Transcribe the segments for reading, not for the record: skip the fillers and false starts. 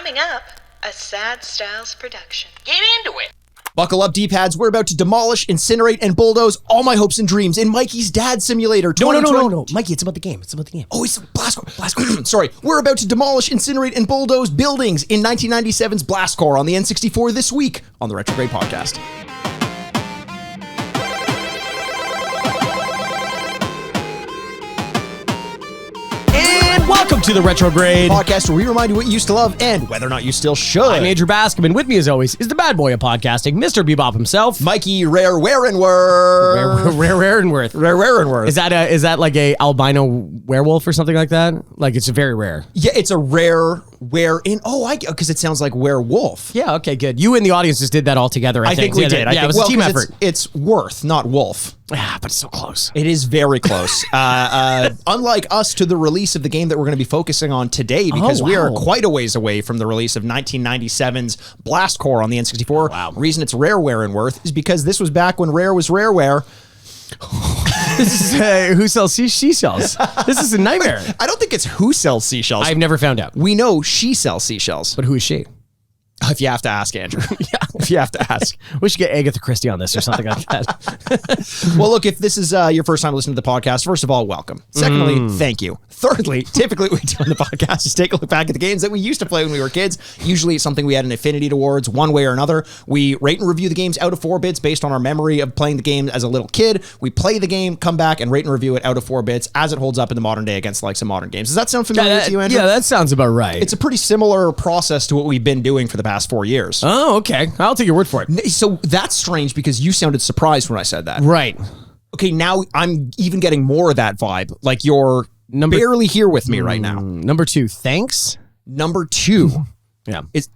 Coming up, a Sad Styles production. Get into it! Buckle up, D-pads. We're about to demolish, incinerate, and bulldoze all my hopes and dreams in Mikey's Dad Simulator. No. Mikey, it's about the game. Oh, it's Blastcore. Sorry. We're about to demolish, incinerate, and bulldoze buildings in 1997's Blastcore on the N64 this week on the Retrograde podcast. Welcome to the Retrograde podcast, where we remind you what you used to love and whether or not you still should. I'm Andrew Bascom, and with me as always is the bad boy of podcasting, Mr. Bebop himself, Mikey Rarenworth. Is that like a albino werewolf or something like that? Like it's very rare. Yeah, it's a rare because it sounds like werewolf. Yeah, okay, good. You and the audience just did that all together. I think we did. It was a team effort. It's Worth, not Wolf. Ah, but it's so close. It is very close. Unlike us to the release of the game that we're going to be focusing on today, because we are quite a ways away from the release of 1997's Blastcore on the N64. Wow. The reason it's Rareware and Worth is because this was back when Rare was Rareware. This is who sells seashells. This is a nightmare. I don't think it's who sells seashells. I've never found out. We know she sells seashells. But who is she? If you have to ask, Andrew. If you have to ask. We should get Agatha Christie on this or something like that. Well, look, if this is your first time listening to the podcast, first of all, welcome. Secondly, thank you. Thirdly, typically what we do on the podcast is take a look back at the games that we used to play when we were kids. Usually it's something we had an affinity towards one way or another. We rate and review the games out of 4 bits based on our memory of playing the game as a little kid. We play the game, come back, and rate and review it out of 4 bits as it holds up in the modern day against like some modern games. Does that sound familiar to you, Andrew? Yeah, that sounds about right. It's a pretty similar process to what we've been doing for the past 4 years. Oh, okay. I'll take your word for it. So that's strange because you sounded surprised when I said that. Right. Okay, now I'm even getting more of that vibe. Like you're barely here with me right now. Number 2, thanks. Number 2. Yeah. That's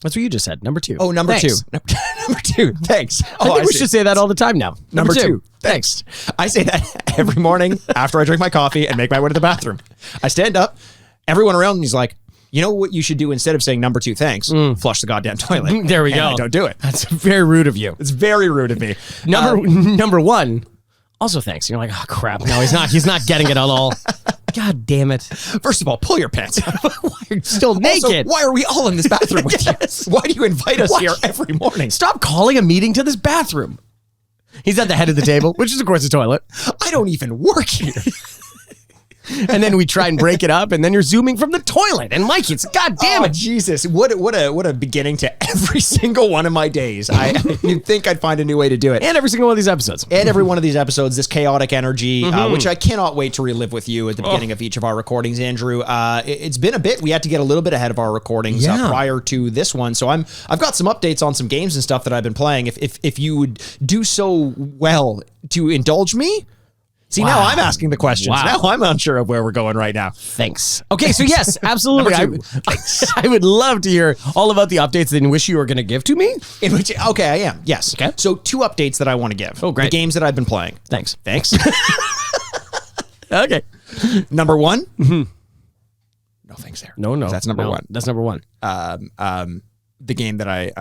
what you just said. Number 2. Oh, number thanks. 2. Number 2, thanks. I think we should say that all the time now. Number 2, thanks. I say that every morning after I drink my coffee and make my way to the bathroom. I stand up, everyone around me is like, you know what you should do instead of saying number 2, thanks? Flush the goddamn toilet. There we go. I don't do it. That's very rude of you. It's very rude of me. Number 1, also thanks. You're like, oh crap. No, he's not getting it at all. God damn it. First of all, pull your pants up. Why are you still naked? Also, why are we all in this bathroom with you? Why do you invite us here every morning? Stop calling a meeting to this bathroom. He's at the head of the table, which is of course a toilet. I don't even work here. And then we try and break it up, and then you're zooming from the toilet. And Mikey, it's goddamn it, Jesus! What a beginning to every single one of my days. You'd think I'd find a new way to do it. And every single one of these episodes. And every one of these episodes, this chaotic energy, which I cannot wait to relive with you at the beginning of each of our recordings, Andrew. It's been a bit. We had to get a little bit ahead of our recordings prior to this one, so I've got some updates on some games and stuff that I've been playing. If you would do so well to indulge me. See, now I'm asking the questions. Now I'm unsure of where we're going right now. Thanks. Okay, so yes, absolutely. I would love to hear all about the updates that you wish you were going to give to me. Okay, I am. Yes. Okay. So 2 updates that I want to give. Oh, great. The games that I've been playing. Thanks. Okay. Number 1. No thanks there. No. That's number 1. That's number 1. The game that I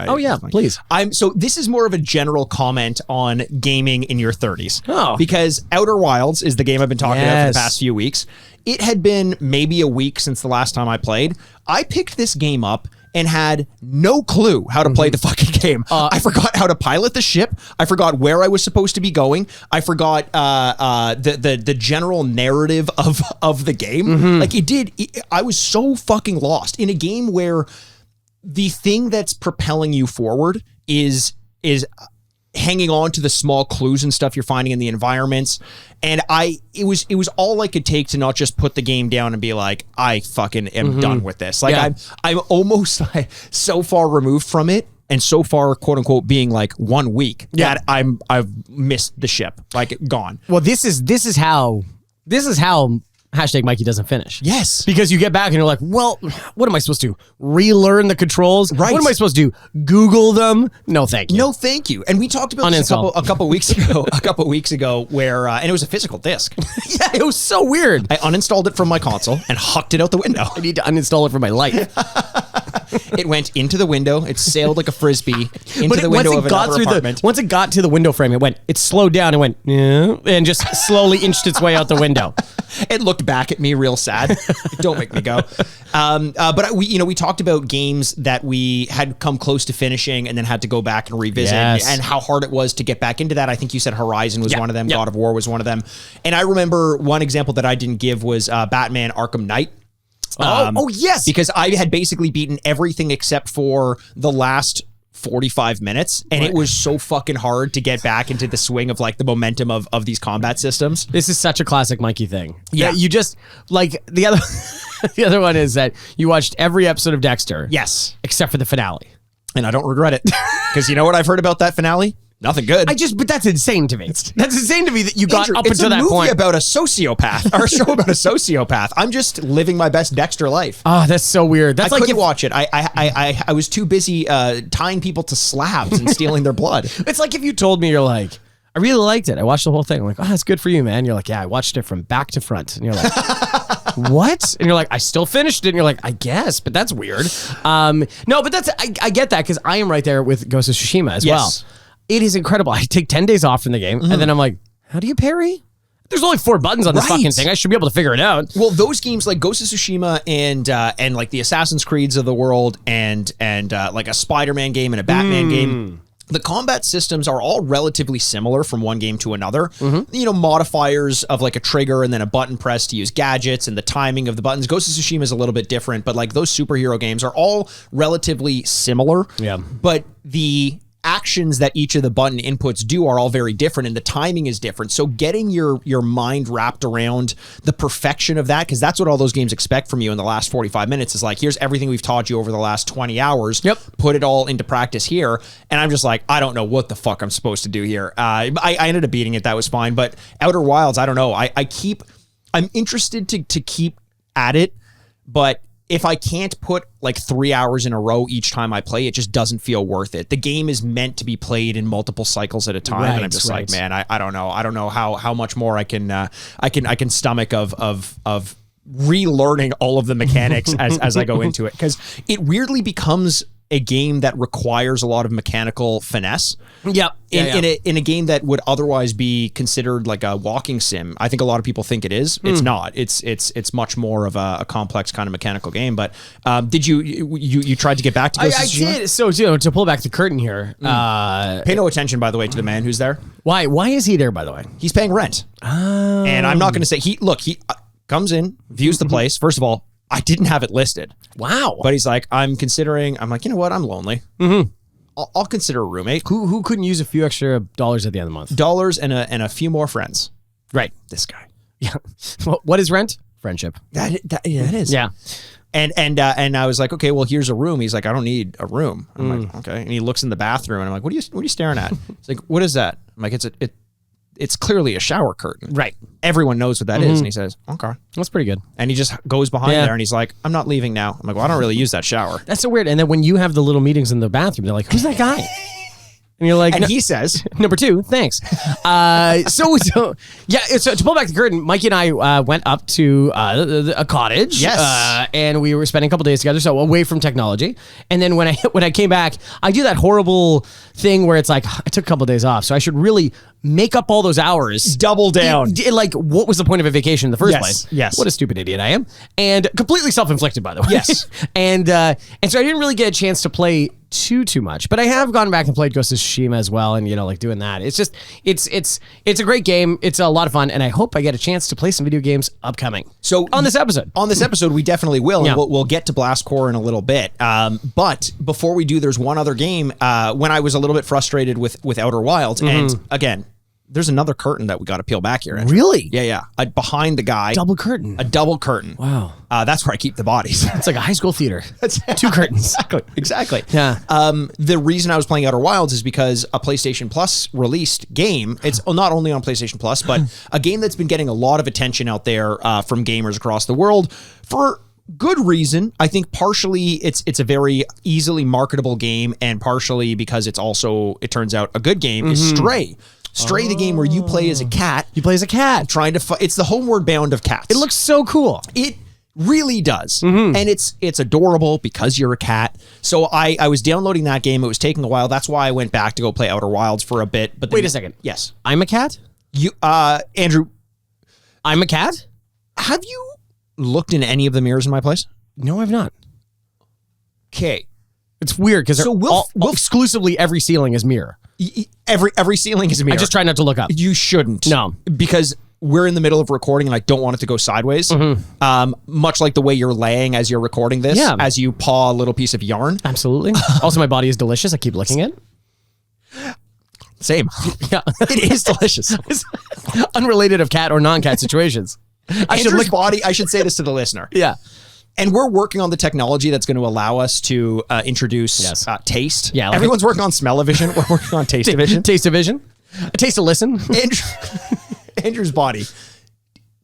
please. So this is more of a general comment on gaming in your 30s. Oh. Because Outer Wilds is the game I've been talking about for the past few weeks. It had been maybe a week since the last time I played. I picked this game up and had no clue how to play the fucking game. I forgot how to pilot the ship. I forgot where I was supposed to be going. I forgot the general narrative of the game. Like I was so fucking lost in a game where the thing that's propelling you forward is hanging on to the small clues and stuff you're finding in the environments. And it was all I could take to not just put the game down and be like, I fucking am done with this. Like I'm almost like so far removed from it and so far, quote unquote, being like 1 week that I've missed the ship, like gone. Well, this is how hashtag Mikey doesn't finish. Yes. Because you get back and you're like, well, what am I supposed to relearn the controls? Right. What am I supposed to do? Google them? No, thank you. No, thank you. And we talked about this a couple weeks ago, where and it was a physical disc. Yeah, it was so weird. I uninstalled it from my console and hucked it out the window. I need to uninstall it from my life. It went into the window. It sailed like a frisbee into the window of another apartment. Once it got to the window frame, it slowed down and went, yeah, and just slowly inched its way out the window. It looked back at me real sad. Don't make me go. But we talked about games that we had come close to finishing and then had to go back and revisit, and how hard it was to get back into that. I think you said Horizon was one of them. God of War was one of them. And I remember one example that I didn't give was Batman Arkham Knight. Yes. Because I had basically beaten everything except for the last 45 minutes, and it was so fucking hard to get back into the swing of like the momentum of these combat systems. This is such a classic Mikey thing. Yeah. You just like the other the other one is that you watched every episode of Dexter. Yes. Except for the finale. And I don't regret it. Because you know what I've heard about that finale? Nothing good. But that's insane to me. That's insane to me that you got up until that point. It's a movie about a sociopath, or a show about a sociopath. I'm just living my best Dexter life. Oh, that's so weird. That's I couldn't watch it. I was too busy tying people to slabs and stealing their blood. It's like if you told me, you're like, I really liked it. I watched the whole thing. I'm like, oh, that's good for you, man. You're like, yeah, I watched it from back to front. And you're like, what? And you're like, I still finished it. And you're like, I guess, but that's weird. No, but that's I get that because I am right there with Ghost of Tsushima as well. It is incredible. I take 10 days off from the game, and then I'm like, how do you parry? There's only 4 buttons on this fucking thing. I should be able to figure it out. Well, those games like Ghost of Tsushima and like the Assassin's Creeds of the world and like a Spider-Man game and a Batman game, the combat systems are all relatively similar from one game to another. You know, modifiers of like a trigger and then a button press to use gadgets and the timing of the buttons. Ghost of Tsushima is a little bit different, but like those superhero games are all relatively similar. Yeah. But the actions that each of the button inputs do are all very different, and the timing is different. So getting your mind wrapped around the perfection of that, because that's what all those games expect from you in the last 45 minutes, is like, here's everything we've taught you over the last 20 hours. Put it all into practice here. And I'm just like, I don't know what the fuck I'm supposed to do here. I ended up beating it. That was fine. But Outer Wilds, I don't know. I'm interested to keep at it, but if I can't put like 3 hours in a row each time I play, it just doesn't feel worth it. The game is meant to be played in multiple cycles at a time, and I'm just like, man, I don't know. I don't know how much more I can stomach of relearning all of the mechanics as I go into it, because it weirdly becomes a game that requires a lot of mechanical finesse. In a game that would otherwise be considered like a walking sim. I think a lot of people think it is. It's not. It's much more of a complex kind of mechanical game. But did you tried to get back to Ghost of Tsushima? I did. So to pull back the curtain here. Pay no attention, by the way, to the man who's there. Why is he there, by the way? He's paying rent. And I'm not going to say he comes in, views the place. First of all, I didn't have it listed. Wow. But he's like, I'm like, you know what? I'm lonely. I'll consider a roommate. Who couldn't use a few extra dollars at the end of the month? Dollars and a few more friends. Right. This guy. Yeah. What is rent? Friendship. Yeah, it is. Yeah. And I was like, okay, well, here's a room. He's like, I don't need a room. I'm like, okay. And he looks in the bathroom, and I'm like, what are you staring at? He's like, what is that? I'm like, it's clearly a shower curtain. Right. Everyone Everyone knows what that is. And he says, okay. That's pretty good. And he just goes behind there, and he's like, I'm not leaving now. I'm like, well, I don't really use that shower. That's so weird. And then when you have the little meetings in the bathroom, they're like, who's that guy? And you're like, and he says, number 2, thanks. So to pull back the curtain, Mikey and I went up to a cottage. Yes. And we were spending a couple days together, so away from technology. And then when I came back, I do that horrible thing where it's like, I took a couple of days off, so I should really make up all those hours. Double down. Like, what was the point of a vacation in the first place? Yes. What a stupid idiot I am. And completely self-inflicted, by the way. Yes. And so I didn't really get a chance to play too much, but I have gone back and played Ghost of Tsushima as well, and like doing that. It's just it's a great game. It's a lot of fun, and I hope I get a chance to play some video games upcoming. So on this episode, we definitely will. And we'll get to Blast Core in a little bit. But before we do, there's one other game. When I was a little bit frustrated with Outer Wilds, and again, there's another curtain that we got to peel back here. Andrew. Really? Yeah. Behind the guy. Double curtain. A double curtain. Wow. That's where I keep the bodies. It's like a high school theater. 2 curtains. Exactly. Yeah. The reason I was playing Outer Wilds is because a PlayStation Plus released game. It's not only on PlayStation Plus, but a game that's been getting a lot of attention out there from gamers across the world for good reason. I think partially it's a very easily marketable game, and partially because it's also, it turns out, a good game, is Stray. Stray, the game where you play as a cat. You play as a cat. Trying to it's the Homeward Bound of cats. It looks so cool. It Really does. And it's adorable because you're a cat. So I was downloading that game. It was taking a while. That's why I went back to go play Outer Wilds for a bit. But wait a second. Yes. I'm a cat? Andrew. I'm a cat? Have you looked in any of the mirrors in my place? No, I've not. Okay. It's weird because we'll exclusively every ceiling is mirror. Every ceiling is a mirror. I just try not to look up. You shouldn't. No. Because we're in the middle of recording and I don't want it to go sideways. Much like the way you're laying as you're recording this, as you paw a little piece of yarn. Absolutely. Also, my body is delicious. I keep licking it. Same. Yeah. It is delicious. Unrelated of cat or non-cat situations. I should say this to the listener. Yeah. And we're working on the technology that's going to allow us to introduce taste. Yeah, like everyone's working on smell-o-vision. We're working on taste-o-vision. Taste-o-vision. A taste-o-listen. Andrew's body.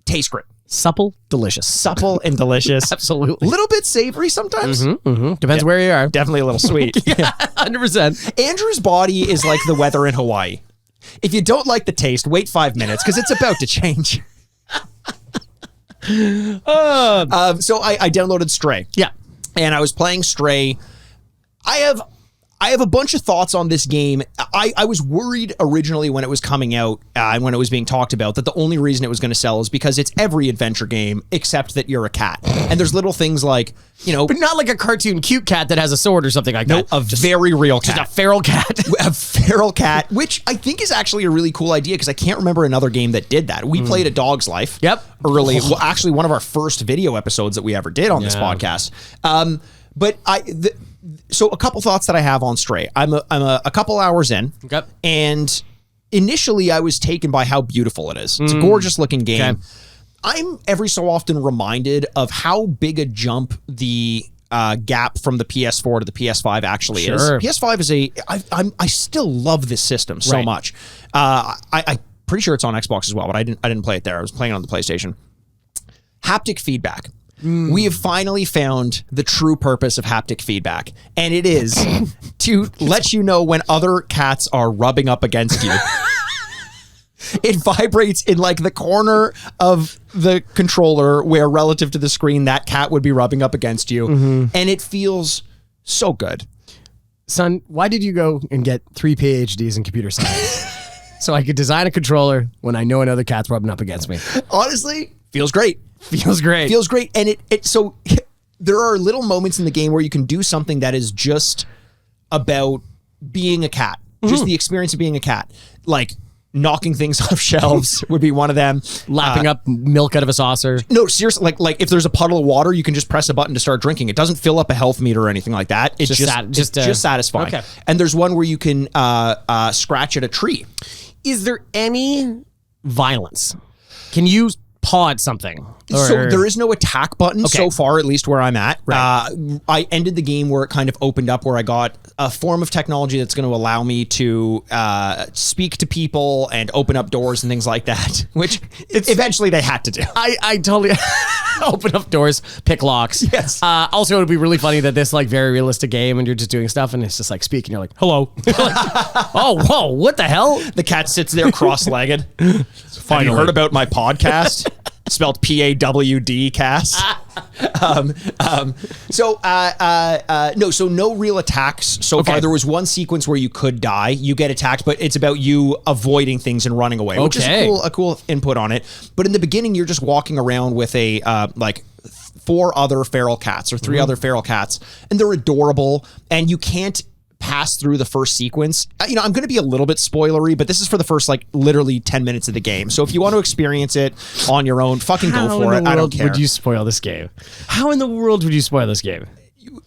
Tastes great. Supple, delicious. Supple and delicious. Absolutely. A little bit savory sometimes. Depends where you are. Definitely a little sweet. 100%. Andrew's body is like the weather in Hawaii. If you don't like the taste, wait 5 minutes because it's about to change. So I downloaded Stray. Yeah. And I was playing Stray. I have a bunch of thoughts on this game. I was worried originally when it was coming out and when it was being talked about that the only reason it was going to sell is because it's every adventure game except that you're a cat. And there's little things like, but not like a cartoon cute cat that has a sword or something like that. No, very real cat. Just a feral cat. A feral cat, which I think is actually a really cool idea because I can't remember another game that did that. We played A Dog's Life. Yep. Early. Well, actually, one of our first video episodes that we ever did on this podcast. So a couple thoughts that I have on Stray. I'm a couple hours in, and initially I was taken by how beautiful it is. It's a gorgeous looking game. Okay. I'm every so often reminded of how big a jump the gap from the PS4 to the PS5 actually is. PS5 is I still love this system so much. I'm pretty sure it's on Xbox as well, but I didn't play it there. I was playing it on the PlayStation. Haptic feedback. We have finally found the true purpose of haptic feedback, and it is to let you know when other cats are rubbing up against you. It vibrates in like the corner of the controller where relative to the screen that cat would be rubbing up against you, and it feels so good. Son, why did you go and get 3 PhDs in computer science? So I could design a controller when I know another cat's rubbing up against me. Honestly, feels great. Feels great. Feels great. And so there are little moments in the game where you can do something that is just about being a cat. Just the experience of being a cat. Like knocking things off shelves would be one of them. Lapping up milk out of a saucer. No, seriously, like if there's a puddle of water, you can just press a button to start drinking. It doesn't fill up a health meter or anything like that. It's just satisfying. Okay. And there's one where you can scratch at a tree. Is there any violence? Can you paw at something? So there is no attack button so far, at least where I'm at. I ended the game where it kind of opened up where I got a form of technology that's going to allow me to speak to people and open up doors and things like that, which eventually they had to do. I totally open up doors, pick locks. Yes. Also, it would be really funny that this like very realistic game and you're just doing stuff and it's just like speaking. You're like, hello. Like, oh, whoa, what the hell? The cat sits there cross-legged. Have you heard about my podcast? Spelled PAWD cast. So no real attacks so far. There was one sequence where you could die. You get attacked, but it's about you avoiding things and running away, which is a cool input on it. But in the beginning, you're just walking around with a like 4 other feral cats or 3 other feral cats, and they're adorable, and you can't pass through the first sequence. I'm going to be a little bit spoilery, but this is for the first like literally 10 minutes of the game. So if you want to experience it on your own, fucking go for it. I don't care. Would you spoil this game? How in the world would you spoil this game?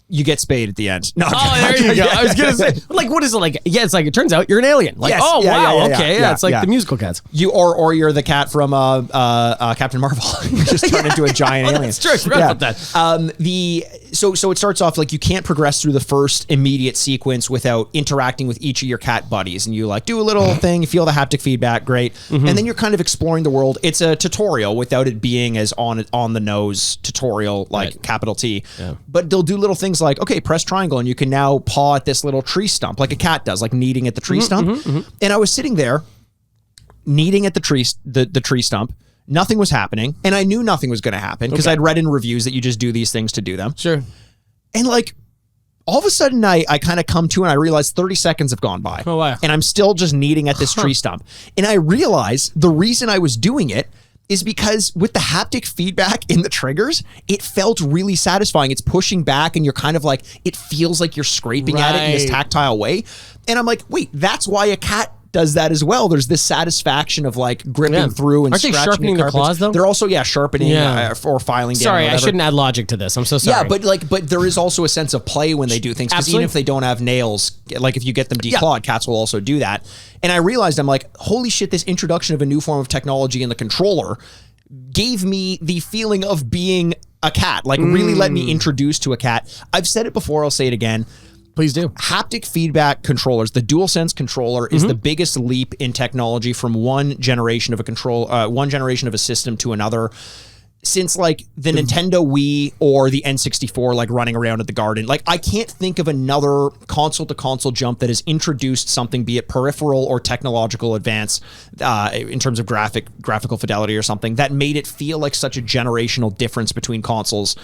You get spayed at the end. No, there you go. I was gonna say, like, what is it like? Yeah, it's like it turns out you're an alien. Like, it's like the musical cats. You or you're the cat from Captain Marvel. You just turn into a giant alien. That's true. I forgot about that. So it starts off like you can't progress through the first immediate sequence without interacting with each of your cat buddies, and you like do a little thing, you feel the haptic feedback, great, and then you're kind of exploring the world. It's a tutorial without it being as on the nose tutorial like capital T. Yeah. But they'll do little things like, okay, press triangle, and you can now paw at this little tree stump like a cat does, like kneading at the tree stump. And I was sitting there kneading at the tree stump, Nothing was happening, and I knew nothing was going to happen because I'd read in reviews that you just do these things to do them. Sure. And like, all of a sudden, I kind of come to and I realize 30 seconds have gone by. Oh, wow. And I'm still just kneading at this tree stump. And I realize the reason I was doing it is because with the haptic feedback in the triggers, it felt really satisfying. It's pushing back and you're kind of like, it feels like you're scraping at it in this tactile way. And I'm like, wait, that's why a cat does that as well. There's this satisfaction of like gripping through and Aren't they scratching sharpening the their claws though? They're also sharpening or filing down. Sorry, I shouldn't add logic to this. I'm so sorry. Yeah, but there is also a sense of play when they do things, because even if they don't have nails, like if you get them declawed, cats will also do that. And I realized, I'm like, holy shit, this introduction of a new form of technology in the controller gave me the feeling of being a cat, like really let me introduce to a cat. I've said it before, I'll say it again. Please do. Haptic feedback controllers, the DualSense controller is the biggest leap in technology from one generation of a system to another since like the Nintendo Wii or the N64, like running around at the garden. Like, I can't think of another console to console jump that has introduced something, be it peripheral or technological advance in terms of graphical fidelity or something, that made it feel like such a generational difference between consoles.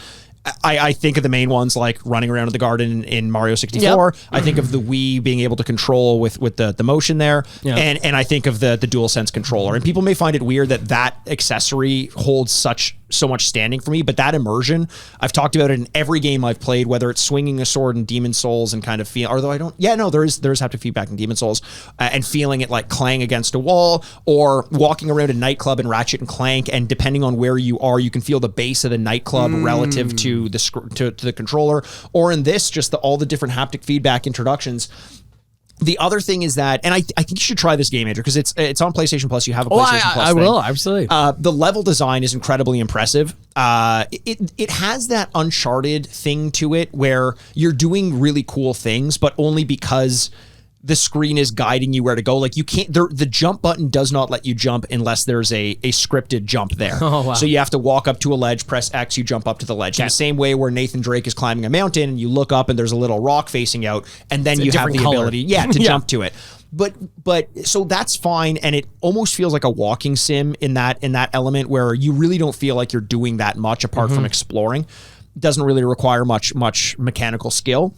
I think of the main ones like running around in the garden in Mario 64. Yep. I think of the Wii being able to control with the motion there. Yep. And I think of the DualSense controller. And people may find it weird that accessory holds so much standing for me, but that immersion, I've talked about it in every game I've played, whether it's swinging a sword in Demon Souls and kind of feel, although I don't, there is haptic feedback in Demon Souls, and feeling it like clang against a wall, or walking around a nightclub in Ratchet and Clank, and depending on where you are, you can feel the bass of the nightclub relative to the controller, or in this, just all the different haptic feedback introductions. The other thing is that, and I think you should try this game, Andrew, because it's on PlayStation Plus. You have a PlayStation Plus. I will, absolutely. The level design is incredibly impressive. It has that Uncharted thing to it where you're doing really cool things, but only because the screen is guiding you where to go. Like, you can't, the jump button does not let you jump unless there's a scripted jump there. Oh, wow. So you have to walk up to a ledge, press X, you jump up to the ledge. In the same way where Nathan Drake is climbing a mountain and you look up and there's a little rock facing out, and then you have the ability, to jump to it. But so that's fine, and it almost feels like a walking sim in that element where you really don't feel like you're doing that much apart from exploring. It doesn't really require much mechanical skill.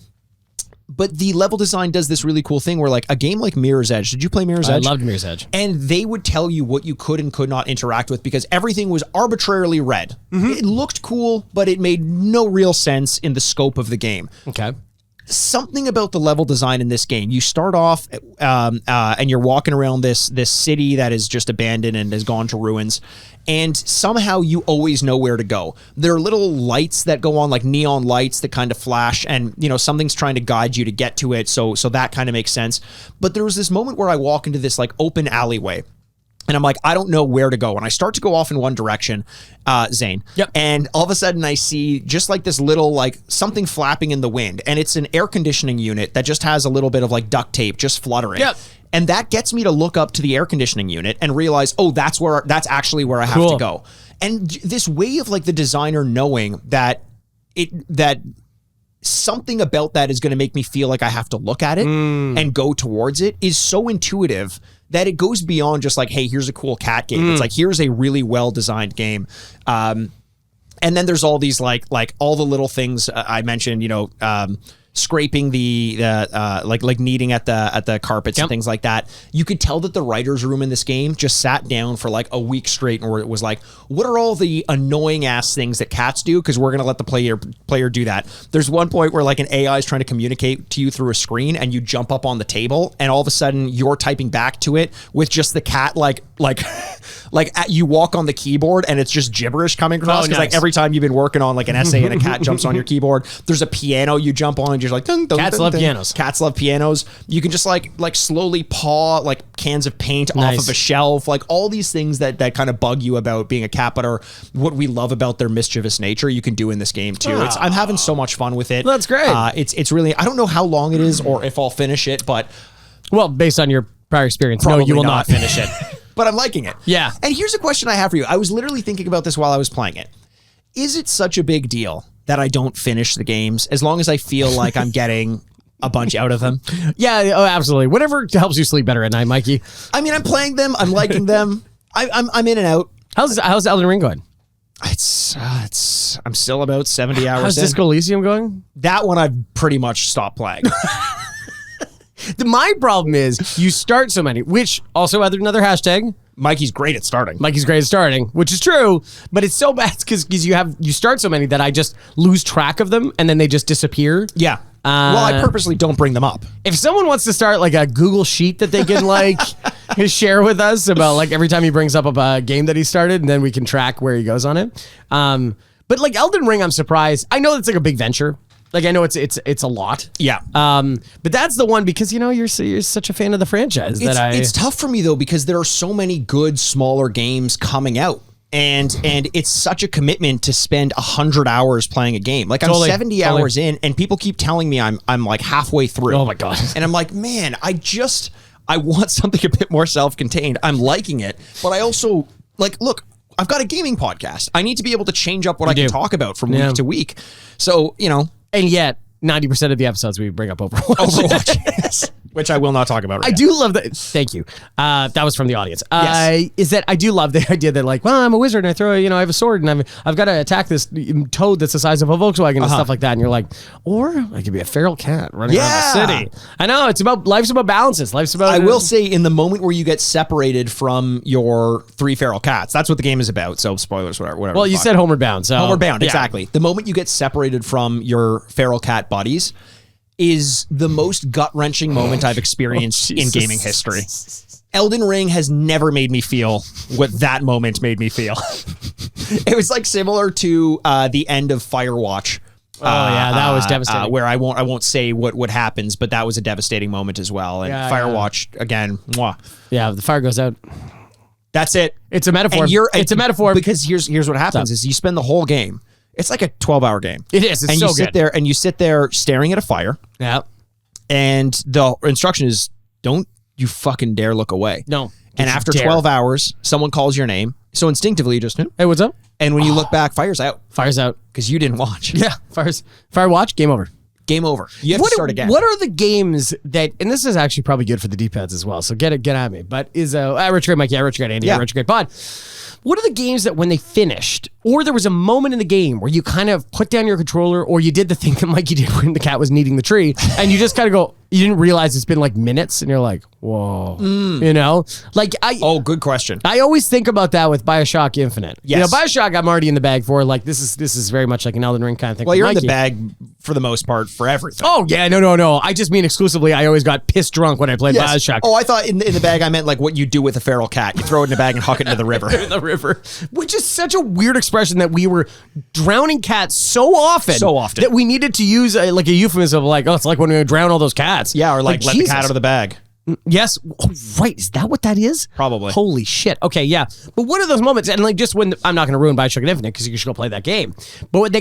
But the level design does this really cool thing where, like, a game like Mirror's Edge, did you play Mirror's Edge? I loved Mirror's Edge. And they would tell you what you could and could not interact with because everything was arbitrarily red. It looked cool, but it made no real sense in the scope of the game. Okay. Something about the level design in this game. You start off and you're walking around this city that is just abandoned and has gone to ruins, and somehow you always know where to go. There are little lights that go on, like neon lights that kind of flash, and something's trying to guide you to get to it, so that kind of makes sense. But there was this moment where I walk into this like open alleyway, and I'm like, I don't know where to go. And I start to go off in one direction, Zane. Yep. And all of a sudden I see just like this little, like something flapping in the wind. And it's an air conditioning unit that just has a little bit of like duct tape just fluttering. Yep. And that gets me to look up to the air conditioning unit and realize, oh, that's actually where I have to go. And this way of like the designer knowing that something about that is going to make me feel like I have to look at it and go towards it is so intuitive that it goes beyond just like, hey, here's a cool cat game. It's like, here's a really well-designed game. And then there's all these like all the little things I mentioned, scraping like kneading at the carpets and things like that. You could tell that the writer's room in this game just sat down for like a week straight and it was like, what are all the annoying ass things that cats do? Because we're gonna let the player do that. There's one point where like an AI is trying to communicate to you through a screen, and you jump up on the table, and all of a sudden you're typing back to it with just the cat like you walk on the keyboard and it's just gibberish coming across. Because like every time you've been working on like an essay and a cat jumps on your keyboard, there's a piano you jump on and you're like, dun, dun, cats dun, love dun. pianos. Cats love pianos. You can just like slowly paw like cans of paint off of a shelf. Like all these things that kind of bug you about being a cat, but are what we love about their mischievous nature. You can do in this game too. I'm having so much fun with it. That's great. It's really, I don't know how long it is or if I'll finish it, but well, based on your prior experience, no, you will not finish it. But I'm liking it. Yeah. And here's a question I have for you. I was literally thinking about this while I was playing it. Is it such a big deal that I don't finish the games as long as I feel like I'm getting a bunch out of them? Yeah, oh, absolutely. Whatever helps you sleep better at night, Mikey. I mean, I'm playing them. I'm liking them. I'm in and out. How's Elden Ring going? I'm still about 70 hours How's in. Disco Elysium going? That one I've pretty much stopped playing. My problem is you start so many, which also another hashtag. Mikey's great at starting. Mikey's great at starting, which is true, but it's so bad because you start so many that I just lose track of them and then they just disappear. Yeah. Well, I purposely don't bring them up. If someone wants to start like a Google sheet that they can like share with us about like every time he brings up a game that he started, and then we can track where he goes on it. But like Elden Ring, I'm surprised. I know it's like a big venture. Like I know it's a lot. Yeah. But that's the one because you're such a fan of the franchise it's tough for me though because there are so many good smaller games coming out. And it's such a commitment to spend 100 hours playing a game. Like I'm 70 hours in, and people keep telling me I'm like halfway through. Oh my god! And I'm like, man, I want something a bit more self-contained. I'm liking it, but I also like look. I've got a gaming podcast. I need to be able to change up what I can talk about from week to week. So and yet 90% of the episodes we bring up Overwatch. Yes. Which I will not talk about right I do love that. Thank you. That was from the audience. Yes. Is that I do love the idea that like, well, I'm a wizard and I throw, I have a sword and I've got to attack this toad that's the size of a Volkswagen and stuff like that. And you're like, or I could be a feral cat running around the city. I know life's about balances. Life's about. I will say in the moment where you get separated from your 3 feral cats, that's what the game is about. So spoilers, whatever. Well, you said Homeward Bound. So Homeward Bound, exactly. The moment you get separated from your feral cat buddies is the most gut-wrenching moment I've experienced in gaming history. Elden Ring has never made me feel what that moment made me feel. It was like similar to the end of Firewatch. Oh yeah, that was devastating. Where I won't say what happens, but that was a devastating moment as well. And Firewatch again, mwah. Yeah, the fire goes out. That's it. It's a metaphor. It's a metaphor because here's what happens is you spend the whole game. It's like a 12-hour game. It is. It's and so you sit there and you sit there staring at a fire. Yeah. And the instruction is don't you fucking dare look away. No. And after 12 hours, someone calls your name. So instinctively you just hey, what's up? And when you look back, fire's out. Fire's out. Because you didn't watch. Yeah. Fire watch, game over. Game over. You have to start again. What are the games that, and this is actually probably good for the D-pads as well, so get at me, but is Retrograde Mike, Retrograde Andy, Retrograde Pod. What are the games that when they finished, or there was a moment in the game where you kind of put down your controller, or you did the thing that Mikey did when the cat was kneading the tree, and you just kind of go, you didn't realize it's been like minutes, and you're like, whoa. Like good question. I always think about that with BioShock Infinite. Yes. BioShock I'm already in the bag for, like this is very much like an Elden Ring kind of thing. Well, you're Mikey. in the bag for the most part for everything. Oh yeah, no. I just mean exclusively I always got pissed drunk when I played BioShock. Oh, I thought in the bag I meant like what you do with a feral cat. You throw it in a bag and huck it into the river. In the river. Which is such a weird expression that we were drowning cats so often that we needed to use like a euphemism of like, oh, it's like when we drown all those cats. Yeah, or like let the cat out of the bag. Yes. Oh, right. Is that what that is? Probably. Holy shit. Okay, yeah. But what are those moments? And like just when, I'm not going to ruin BioShock Infinite because you should go play that game. But when they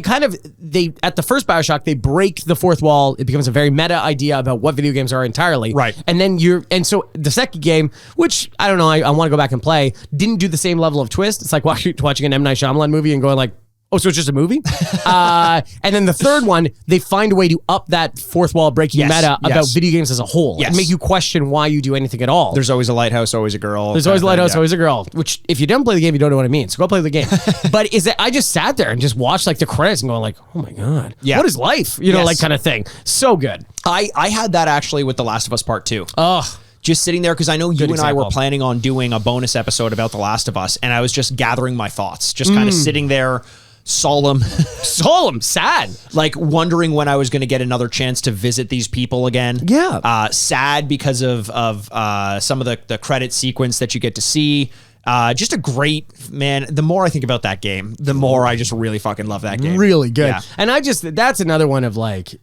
at the first BioShock, they break the fourth wall. It becomes a very meta idea about what video games are entirely. Right. And then so the second game, which I don't know, I want to go back and play, didn't do the same level of twist. It's like watching an M. Night Shyamalan movie and going like, oh, so it's just a movie? And then the third one, they find a way to up that fourth wall breaking meta about video games as a whole and make you question why you do anything at all. There's always a lighthouse, always a girl. There's always a lighthouse, always a girl. Which, if you don't play the game, you don't know what it means. So go play the game. But is that I just sat there and just watched like the credits and going like, oh my God, what is life? Like kind of thing. So good. I had that actually with The Last of Us Part 2. Oh. Just sitting there because I know you and I were planning on doing a bonus episode about The Last of Us, and I was just gathering my thoughts, just kind of sitting there. Solemn, sad, like wondering when I was going to get another chance to visit these people again. Yeah, sad because of some of the credit sequence that you get to see. Just a great, man. The more I think about that game, the more I just really fucking love that game. Really good. Yeah. And that's another one of like,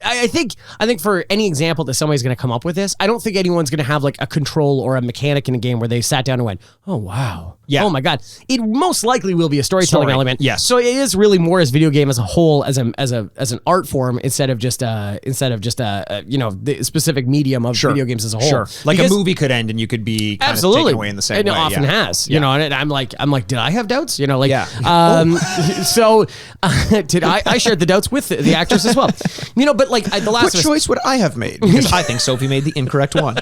I think for any example that somebody's going to come up with this, I don't think anyone's going to have like a control or a mechanic in a game where they sat down and went, oh, wow. Yeah. Oh my God. It most likely will be a storytelling element. Yes. So it is really more as video game as a whole, as an art form instead of just the specific medium of video games as a whole. Sure. Like a movie could end and you could be kind of taken away in the same way. And it often has, and I'm like, did I have doubts? So did I shared the doubts with the actress as well, but like the last What choice would I have made? Because I think Sophie made the incorrect one.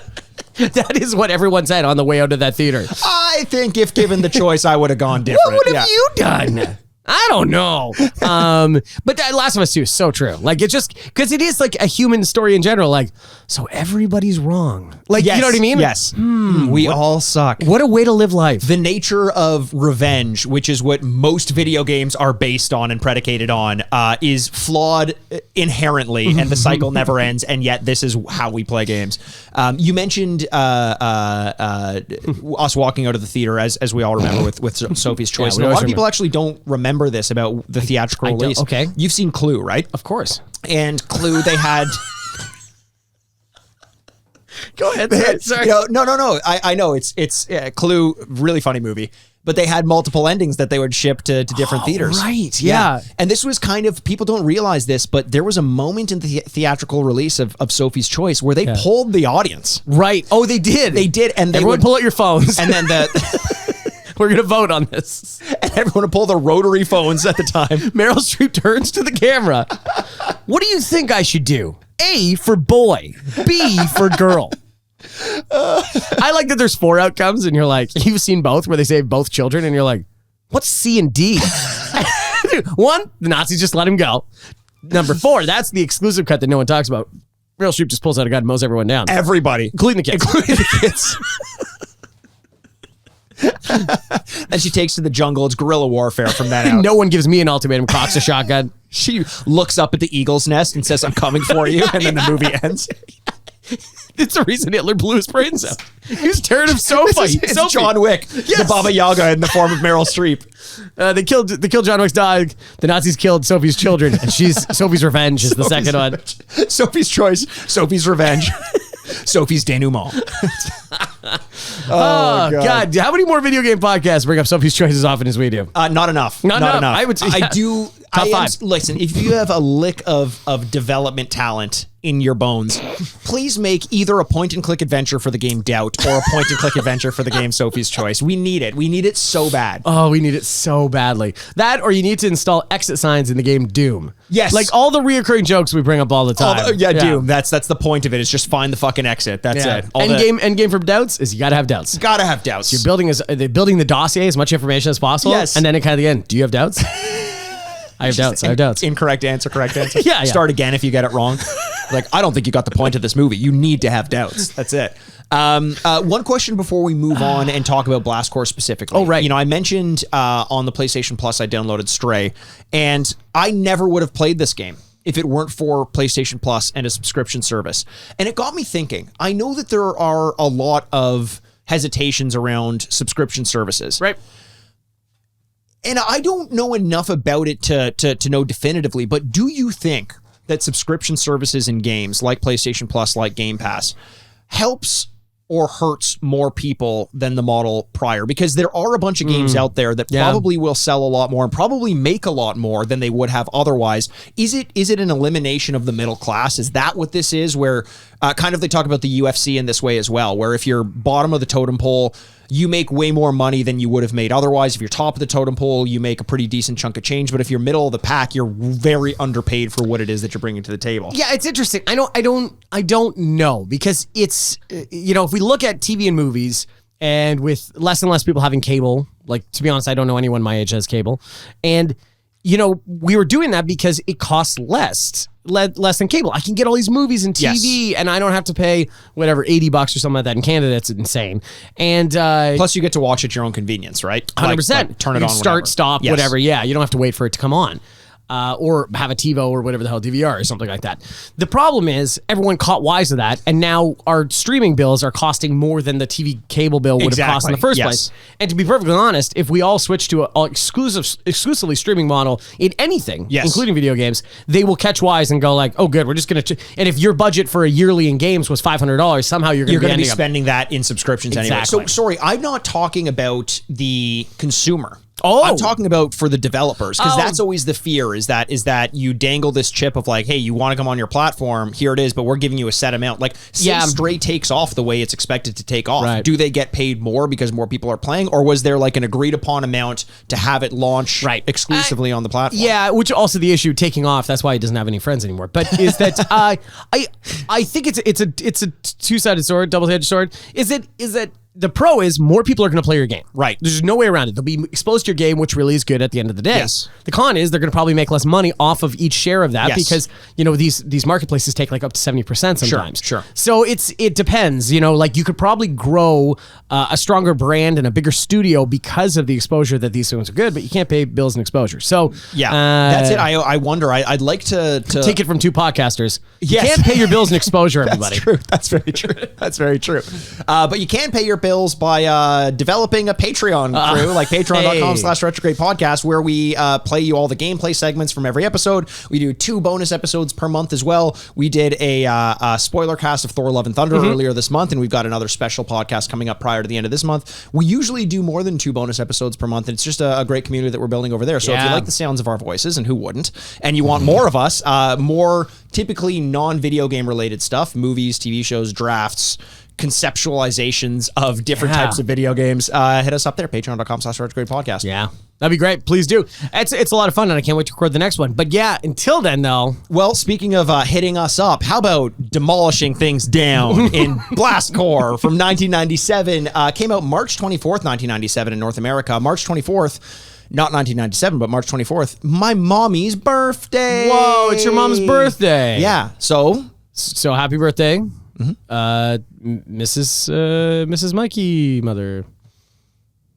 That is what everyone said on the way out of that theater. I think if given the choice, I would have gone different. What would have you done? I don't know. But that Last of Us 2 is so true. Like, it's just because it is like a human story in general. Like, so everybody's wrong. Like, Yes, you know what I mean? Yes. We all suck. What a way to live life. The nature of revenge, which is what most video games are based on and predicated on, is flawed inherently, and the cycle never ends. And yet, this is how we play games. You mentioned us walking out of the theater, as we all remember with Sophie's Choice. we And a lot always of people actually don't remember this about the theatrical release. Okay. You've seen Clue, right? Of course. And Clue, they had. Go ahead. Sorry. No. I know it's Clue, really funny movie, but they had multiple endings that they would ship to different theaters. Right. Yeah. And this was kind of, people don't realize this, but there was a moment in the theatrical release of Sophie's Choice where they pulled the audience. Right. Oh, they did. They did, and they Everyone would pull out your phones, and then we're gonna vote on this. and everyone would pull the rotary phones at the time. Meryl Streep turns to the camera. What do you think I should do? A for boy, B for girl. I like that there's 4 outcomes, and you're like, you've seen both where they save both children, and you're like, what's C and D? 1, the Nazis just let him go. Number 4, that's the exclusive cut that no one talks about. Meryl Streep just pulls out a gun and mows everyone down. Everybody. Including the kids. And she takes to the jungle. It's guerrilla warfare from that out. No one gives me an ultimatum, cocks a shotgun. She looks up at the eagle's nest and says, I'm coming for you. And then the movie ends. It's the reason Hitler blew his brains out. He was tired of Sophie. It's John Wick, the Baba Yaga in the form of Meryl Streep. They killed John Wick's dog. The Nazis killed Sophie's children, and Sophie's Revenge is the second one. Sophie's Choice, Sophie's Revenge, Sophie's denouement. Oh God! How many more video game podcasts bring up Sophie's Choice as often as we do? Not enough. Not enough. I would say, I do. Top 5. Listen, if you have a lick of development talent in your bones, please make either a point-and-click adventure for the game Doubt or a point-and-click adventure for the game Sophie's Choice. We need it. We need it so bad. Oh, we need it so badly. That, or you need to install exit signs in the game Doom. Yes. Like all the rereoccurring jokes we bring up all the time. Doom. That's the point of it. Is just find the fucking exit. That's it. End game for doubts is you gotta have doubts. Gotta have doubts. You're building the dossier, as much information as possible. Yes. And then at kind of the end, do you have doubts? I have doubts. Incorrect answer, correct answer. Yeah. Start again if you get it wrong. Like, I don't think you got the point of this movie. You need to have doubts. That's it. One question before we move on and talk about Blast Corps specifically. Oh, right. You know, I mentioned on the PlayStation Plus I downloaded Stray, and I never would have played this game if it weren't for PlayStation Plus and a subscription service. And it got me thinking. I know that there are a lot of hesitations around subscription services. Right. And I don't know enough about it to know definitively, but do you think that subscription services in games like PlayStation Plus, like Game Pass, helps or hurts more people than the model prior? Because there are a bunch of games out there that probably will sell a lot more and probably make a lot more than they would have otherwise. Is it an elimination of the middle class? Is that what this is? Where kind of they talk about the UFC in this way as well, where if you're bottom of the totem pole, you make way more money than you would have made otherwise. If you're top of the totem pole, you make a pretty decent chunk of change. But if you're middle of the pack, you're very underpaid for what it is that you're bringing to the table. Yeah, it's interesting. I don't know, because it's, if we look at TV and movies, and with less and less people having cable, like, to be honest, I don't know anyone my age has cable. And, we were doing that because it costs less than cable. I can get all these movies and TV, and I don't have to pay whatever, $80 or something like that. In Canada, that's insane. And plus, you get to watch at your own convenience, right? 100%. Like, turn it on, start, whenever. stop, Yes. whatever. Yeah, you don't have to wait for it to come on. Or have a TiVo or whatever the hell, DVR or something like that. The problem is everyone caught wise of that, and now our streaming bills are costing more than the TV cable bill would have cost in the first place. And to be perfectly honest, if we all switch to an exclusively streaming model in anything, including video games, they will catch wise and go like, oh good, we're just going to... And if your budget for a yearly in games was $500, somehow you're going to be spending that in subscriptions anyway. So sorry, I'm not talking about the consumer. Oh. I'm talking about for the developers, because Oh. that's always the fear, is that you dangle this chip of like, hey, you want to come on your platform, here it is, but we're giving you a set amount. Like, say Stray takes off the way it's expected to take off. Right. Do they get paid more because more people are playing, or was there like an agreed upon amount to have it launch exclusively on the platform? Yeah, which also the issue taking off. That's why he doesn't have any friends anymore. But is that I think it's a two-sided sword, double-edged sword. Is that the pro is more people are going to play your game. Right. There's no way around it. They'll be exposed to your game, which really is good at the end of the day. Yes. The con is they're going to probably make less money off of each share of that, Yes. because these marketplaces take like up to 70% sometimes. Sure. So it depends. Like you could probably grow a stronger brand and a bigger studio because of the exposure that these things are good, but you can't pay bills and exposure. So Yeah, that's it. I wonder. I'd like to take it from two podcasters. You Yes. can't pay your bills and exposure, everybody. That's true. That's very true. That's very true. But you can pay your bills by developing a Patreon crew, like patreon.com/retrograde podcast, where we play you all the gameplay segments from every episode. We do 2 bonus episodes per month as well. We did a spoiler cast of Thor: Love and Thunder earlier this month, and we've got another special podcast coming up prior to the end of this month. We usually do more than 2 bonus episodes per month, and it's just a great community that we're building over there. So if you like the sounds of our voices, and who wouldn't, and you want more of us, more typically non-video game related stuff, movies, TV shows, drafts, conceptualizations of different types of video games, hit us up there, patreon.com/retrograde podcast. Yeah. That'd be great. Please do. It's a lot of fun, and I can't wait to record the next one. But yeah, until then, though. Well, speaking of hitting us up, how about demolishing things down in Blast Corps from 1997? Came out March 24th, 1997 in North America. March 24th, not 1997, but March 24th, my mommy's birthday. Whoa, it's your mom's birthday. Yeah. So happy birthday, Mrs. Mikey Mother.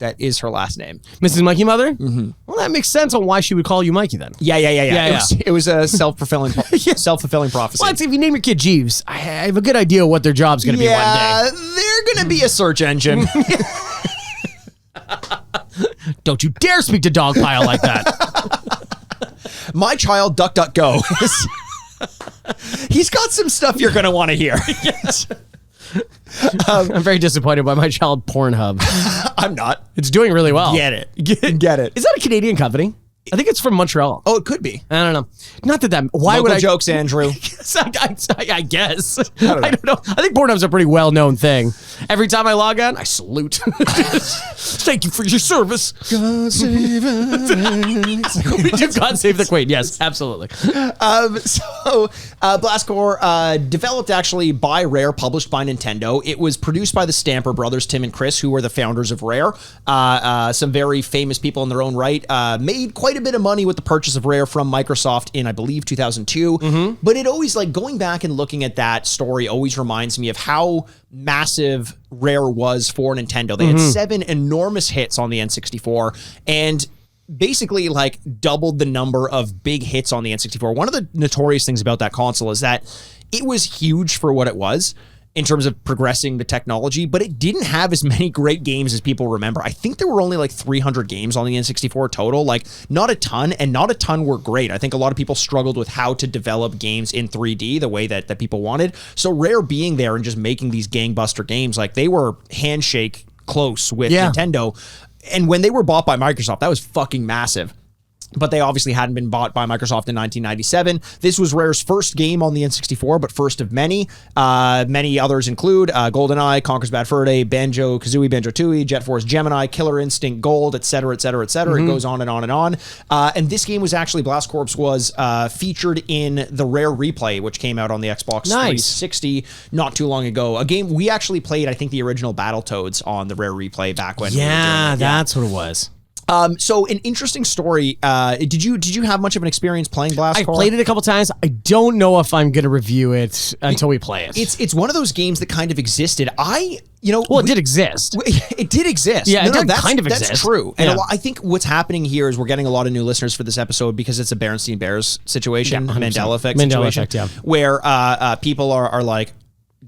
that is her last name. Mrs. Mikey Mother? Mm-hmm. Well, that makes sense on why she would call you Mikey then. Yeah. It was a self-fulfilling prophecy. Well, if you name your kid Jeeves, I have a good idea what their job's going to be one day. They're going to be a search engine. Don't you dare speak to Dogpile like that. My child, DuckDuckGo. He's got some stuff you're going to want to hear. Yes. I'm very disappointed by my child Pornhub. I'm not. It's doing really well. Get it. Get it. Is that a Canadian company? I think it's from Montreal. Oh, it could be. I don't know. Not that why Local would I jokes, Andrew? I guess. I don't know. I think Pornhub's a pretty well-known thing. Every time I log on, I salute. Thank you for your service. God save God save the Queen. Yes, absolutely. Blast Corps, developed actually by Rare, published by Nintendo. It was produced by the Stamper brothers, Tim and Chris, who were the founders of Rare. Some very famous people in their own right. Made quite a bit of money with the purchase of Rare from Microsoft in, I believe, 2002. But it always, like, going back and looking at that story always reminds me of how massive Rare was for Nintendo. They had 7 enormous hits on the N64, and basically like doubled the number of big hits on the N64. One of the notorious things about that console is that it was huge for what it was in terms of progressing the technology, but it didn't have as many great games as people remember. I think there were only like 300 games on the N64 total, like not a ton, and not a ton were great. I think a lot of people struggled with how to develop games in 3D the way that people wanted. So Rare being there and just making these gangbuster games, like they were handshake close with Nintendo. And when they were bought by Microsoft, that was fucking massive. But they obviously hadn't been bought by Microsoft in 1997. This was Rare's first game on the N64, but first of many. Many others include GoldenEye, Conker's Bad Fur Day, Banjo-Kazooie, Banjo-Tooie, Jet Force Gemini, Killer Instinct Gold, etc., etc., etc. It goes on and on and on. And this game was actually, Blast Corps was featured in the Rare Replay, which came out on the Xbox 360 not too long ago. A game we actually played, I think, the original Battletoads on the Rare Replay back when. Yeah, that's what it was. So an interesting story. Did you have much of an experience playing Blast Corps? I played it a couple times. I don't know if I'm going to review it until we play it. It's one of those games that kind of existed. It did exist. It did exist. Yeah, it did kind of exist. That's true. And I think what's happening here is we're getting a lot of new listeners for this episode because it's a Berenstein Bears situation, Mandela effect situation, where people are like,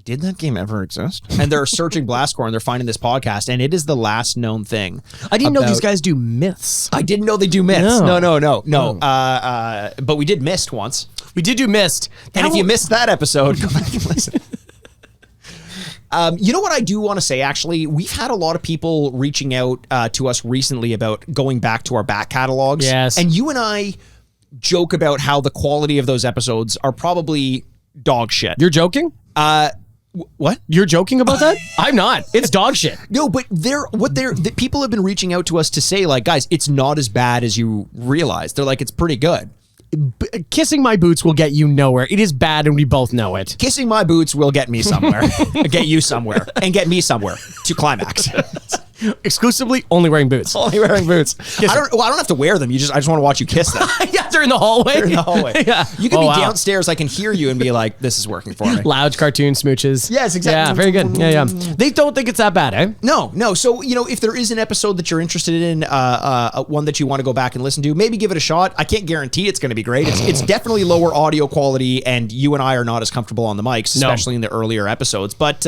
did that game ever exist? And they're searching Blast Corps and they're finding this podcast, and it is the last known thing. I didn't know these guys do myths. I didn't know they do myths. No. But we did Myst once. We did do Myst. And if you missed that episode, go back and listen. You know what I do want to say, actually? We've had a lot of people reaching out to us recently about going back to our back catalogs. Yes. And you and I joke about how the quality of those episodes are probably dog shit. You're joking? What? You're joking about that? I'm not. It's dog shit. No, but people have been reaching out to us to say, like, guys, it's not as bad as you realize. They're like, it's pretty good. Kissing my boots will get you nowhere. It is bad, and we both know it. Kissing my boots will get me somewhere. Get you somewhere. And get me somewhere. To climax. Exclusively only wearing boots. Only wearing boots. I don't have to wear them. I just want to watch you kiss them. Yeah, they're in the hallway. They're in the hallway. Yeah. You can be downstairs. I can hear you and be like, this is working for me. Loud cartoon smooches. Yes, exactly. Yeah, very good. Yeah. They don't think it's that bad, eh? No. So, if there is an episode that you're interested in, one that you want to go back and listen to, maybe give it a shot. I can't guarantee it's going to be great. It's definitely lower audio quality, and you and I are not as comfortable on the mics, especially in the earlier episodes. But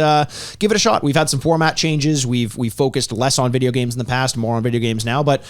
give it a shot. We've had some format changes. We've focused less on video games in the past, more on video games now. But,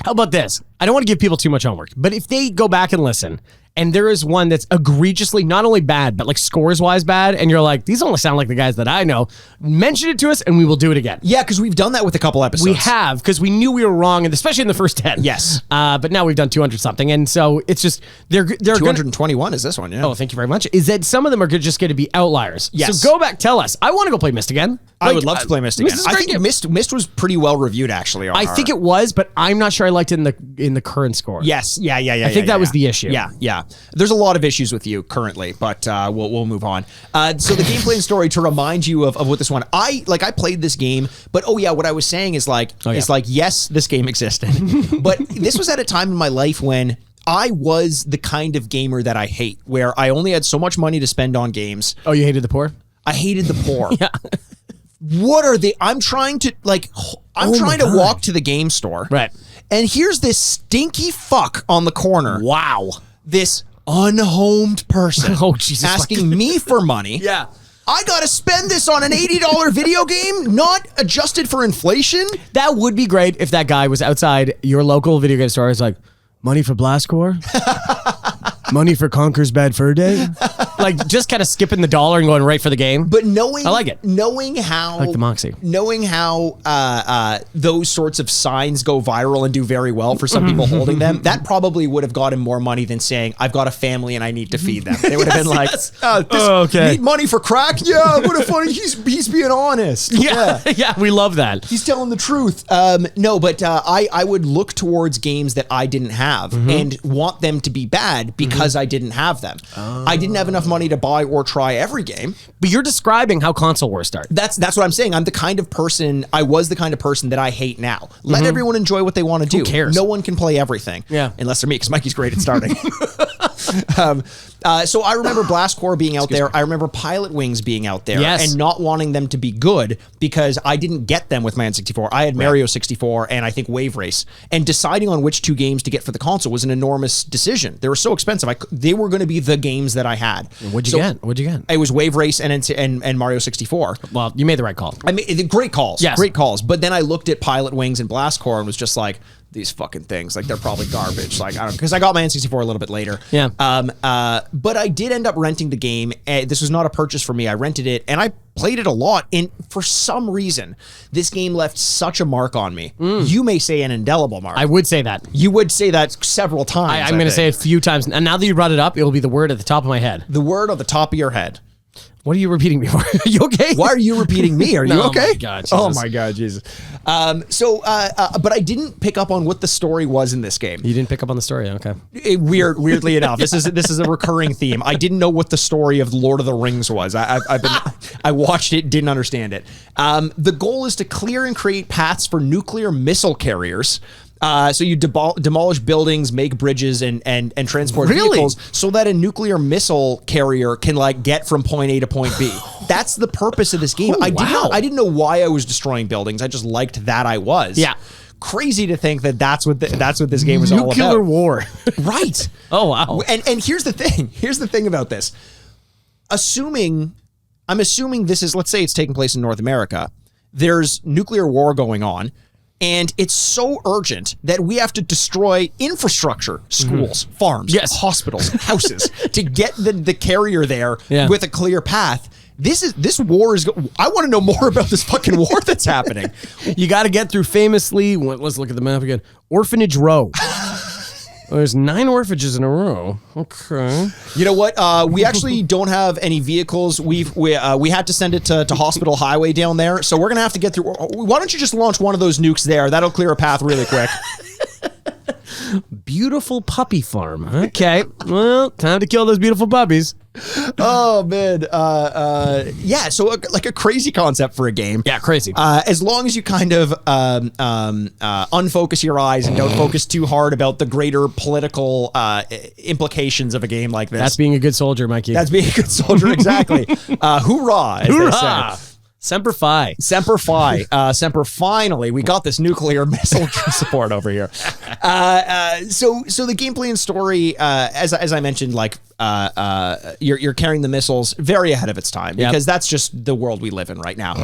How about this? I don't want to give people too much homework, but if they go back and listen, and there is one that's egregiously not only bad, but like scores-wise bad, and you're like, these only sound like the guys that I know, mention it to us, and we will do it again. Yeah, because we've done that with a couple episodes. We have, because we knew we were wrong, and especially in the first 10. Yes. But now we've done 200-something, and so it's just, they're 221 is this one, yeah. Oh, thank you very much. Is that some of them are just going to be outliers. Yes. So go back, tell us. I want to go play Myst again. I would love to play Myst again. Myst is a I great think game. Myst was pretty well reviewed, actually. I think it was, but I'm not sure I liked it in the current score. Yes. Yeah. I think that was the issue. Yeah. There's a lot of issues with you currently, but we'll move on. So the gameplay and story, to remind you of what this one, I played this game, but what I was saying is yes, this game existed, but this was at a time in my life when I was the kind of gamer that I hate, where I only had so much money to spend on games. Oh, you hated the poor? I hated the poor. Yeah. What are they? I'm trying to walk to the game store. Right. And here's this stinky fuck on the corner. Wow. This unhomed person. Oh, Jesus. Asking me for money. Yeah. I gotta spend this on an $80 video game, not adjusted for inflation? That would be great if that guy was outside your local video game store. It's like, money for Blastcore? Money for Conker's Bad Fur Day? Like, just kind of skipping the dollar and going right for the game. But I like it. Knowing how... I like the Moxie. Knowing how those sorts of signs go viral and do very well for some people holding them, that probably would have got him more money than saying, I've got a family and I need to feed them. They would have been like, okay. Need money for crack? Yeah, what a funny... He's being honest. Yeah, we love that. He's telling the truth. No, but I would look towards games that I didn't have and want them to be bad because I didn't have them. I didn't have enough money to buy or try every game. But you're describing how console wars start. That's what I'm saying. I was the kind of person that I hate now. Let everyone enjoy what they want to do. Who cares? No one can play everything. Yeah. Unless they're me, because Mikey's great at starting. So I remember Blastcore being out there. I remember Pilot Wings being out there. Yes. And not wanting them to be good because I didn't get them with my N64. I had Mario 64 and I think Wave Race. And deciding on which two games to get for the console was an enormous decision. They were so expensive. They were going to be the games that I had. What'd you get? It was Wave Race and Mario 64. Well, you made the right call. I mean, great calls. Yes. Great calls. But then I looked at Pilot Wings and Blastcore and was just like, these fucking things, like, they're probably garbage. Like, I don't know, because I got my N64 a little bit later. Yeah. But I did end up renting the game. This was not a purchase for me. I rented it and I played it a lot. And for some reason, this game left such a mark on me. You may say an indelible mark. I would say that. You would say that several times. I'm going to say it a few times. And now that you brought it up, it will be the word at the top of my head. The word on the top of your head. What are you repeating me for? Are you okay? Why are you repeating me? Are you okay? Oh my God, Jesus. Oh my God, Jesus. But I didn't pick up on what the story was in this game. You didn't pick up on the story, okay? Weirdly enough, this is a recurring theme. I didn't know what the story of Lord of the Rings was. I watched it, didn't understand it. The goal is to clear and create paths for nuclear missile carriers. So you demolish buildings, make bridges, and transport vehicles so that a nuclear missile carrier can get from point A to point B. That's the purpose of this game. Oh, I didn't know why I was destroying buildings. I just liked that I was. Yeah. Crazy to think that's what this game was all about. Nuclear war. Right. Oh, wow. And here's the thing. Here's the thing about this. I'm assuming this is, let's say it's taking place in North America. There's nuclear war going on. And it's so urgent that we have to destroy infrastructure, schools, farms, hospitals, houses, to get the carrier there with a clear path. this war is. I want to know more about this fucking war that's happening. You got to get through famously. Let's look at the map again. Orphanage Row. There's 9 orphanages in a row. Okay. You know what? We actually don't have any vehicles. We had to send it to Hospital Highway down there, so we're gonna have to get through. Why don't you just launch one of those nukes there? That'll clear a path really quick. Beautiful puppy farm. Okay. Well, time to kill those beautiful puppies. Oh man. Yeah. So like a crazy concept for a game. Yeah, crazy. As long as you kind of unfocus your eyes and don't focus too hard about the greater political implications of a game like this. That's being a good soldier, Mikey. That's being a good soldier. Exactly. Hoorah! As they say. Semper Fi. Semper Fi. Semper finally. We got this nuclear missile support over here. So the gameplay and story, as I mentioned, like you're carrying the missiles very ahead of its time because that's just the world we live in right now.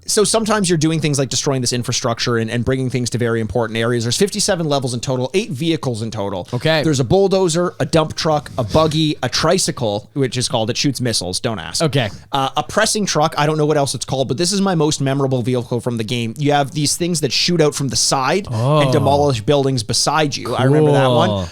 So sometimes you're doing things like destroying this infrastructure and bringing things to very important areas. There's 57 levels in total, 8 vehicles in total. Okay. There's a bulldozer, a dump truck, a buggy, a tricycle, which is called, it shoots missiles. Don't ask. Okay. A pressing truck. I don't know what else it's called, but this is my most memorable vehicle from the game. You have these things that shoot out from the side and demolish buildings beside you. Cool. I remember that one.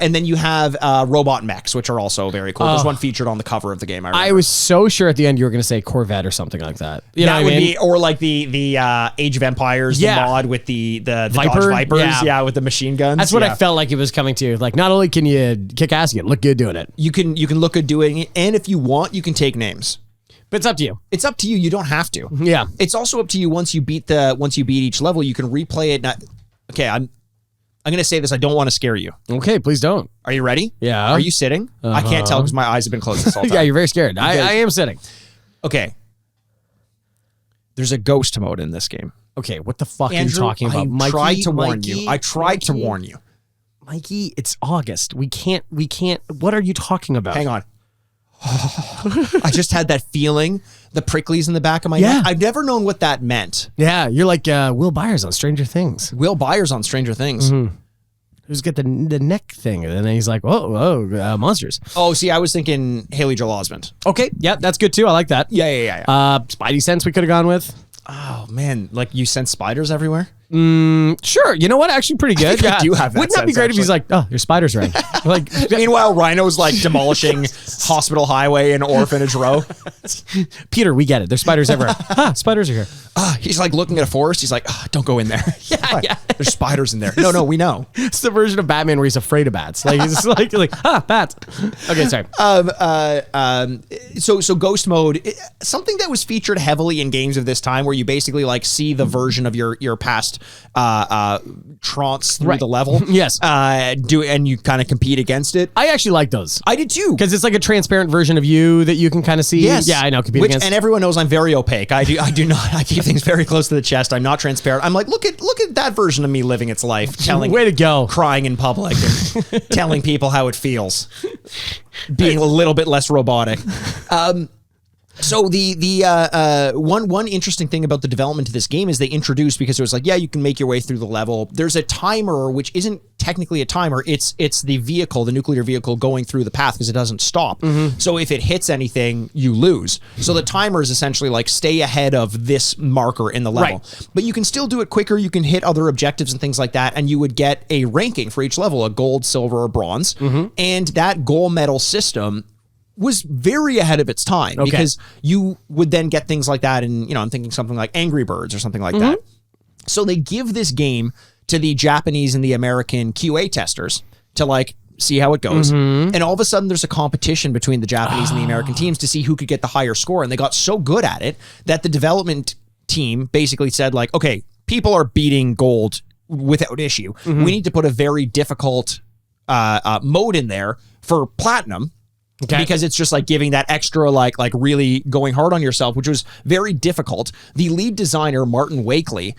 And then you have robot mechs, which are also very cool. There's one featured on the cover of the game. I was so sure at the end you were going to say Corvette or something like that. You know that what would I mean? be, or like the Age of Empires, the mod with the Viper? Dodge Vipers, with the machine guns. That's what I felt like it was coming to. Like, not only can you kick ass, you can look good doing it. You can look good doing it, and if you want, you can take names. But it's up to you. It's up to you. You don't have to. Yeah. It's also up to you once you beat each level, you can replay it. Okay, I'm going to say this. I don't want to scare you. Okay, please don't. Are you ready? Yeah. Are you sitting? I can't tell because my eyes have been closed this whole time. Yeah, you're very scared. I am sitting. Okay. There's a ghost mode in this game. Okay, what the fuck Andrew, are you talking about? I tried to warn you. I tried to warn you. Mikey, it's August. We can't. What are you talking about? Hang on. I just had that feeling, the pricklies in the back of my neck. I've never known what that meant. Yeah, you're like Will Byers on Stranger Things. Will Byers on Stranger Things. Mm-hmm. Who's got the neck thing, and then he's like, monsters. Oh, see, I was thinking Haley Joel Osment. Okay, yeah, that's good too. I like that. Yeah. Spidey sense we could have gone with. Oh man, like you sense spiders everywhere? Sure. You know what? Actually, pretty good. I do have that. Wouldn't that be great if he's like, oh, there's spiders around? Like, meanwhile, Rhino's like demolishing Hospital Highway and Orphanage Row. Peter, we get it. There's spiders everywhere. Spiders are here. He's like looking at a forest. He's like, don't go in there. Yeah. There's spiders in there. No, we know. It's the version of Batman where he's afraid of bats. Like he's like bats. Okay, sorry. So Ghost Mode, something that was featured heavily in games of this time, where you basically like see the version of your past trance through the level. Yes. And you kind of compete against it. I actually like those. I did too, because it's like a transparent version of you that you can kind of see. Yes. Yeah, I know. Compete against. And everyone knows I'm very opaque. I do not. I keep things very close to the chest. I'm not transparent. I'm like, look at that version of me living its life, way to go, crying in public and telling people how it feels, being a little bit less robotic. So the one interesting thing about the development of this game is they introduced, because it was like, you can make your way through the level. There's a timer, which isn't technically a timer. It's the vehicle, the nuclear vehicle, going through the path, because it doesn't stop. Mm-hmm. So if it hits anything, you lose. So the timer is essentially like, stay ahead of this marker in the level. Right. But you can still do it quicker. You can hit other objectives and things like that, and you would get a ranking for each level, a gold, silver, or bronze. Mm-hmm. And that gold medal system was very ahead of its time, because you would then get things like that. And, I'm thinking something like Angry Birds or something like that. So they give this game to the Japanese and the American QA testers to like see how it goes. And all of a sudden there's a competition between the Japanese and the American teams to see who could get the higher score. And they got so good at it that the development team basically said like, okay, people are beating gold without issue. We need to put a very difficult mode in there for platinum. Okay. Because it's just like giving that extra, like really going hard on yourself, which was very difficult. The lead designer, Martin Wakely,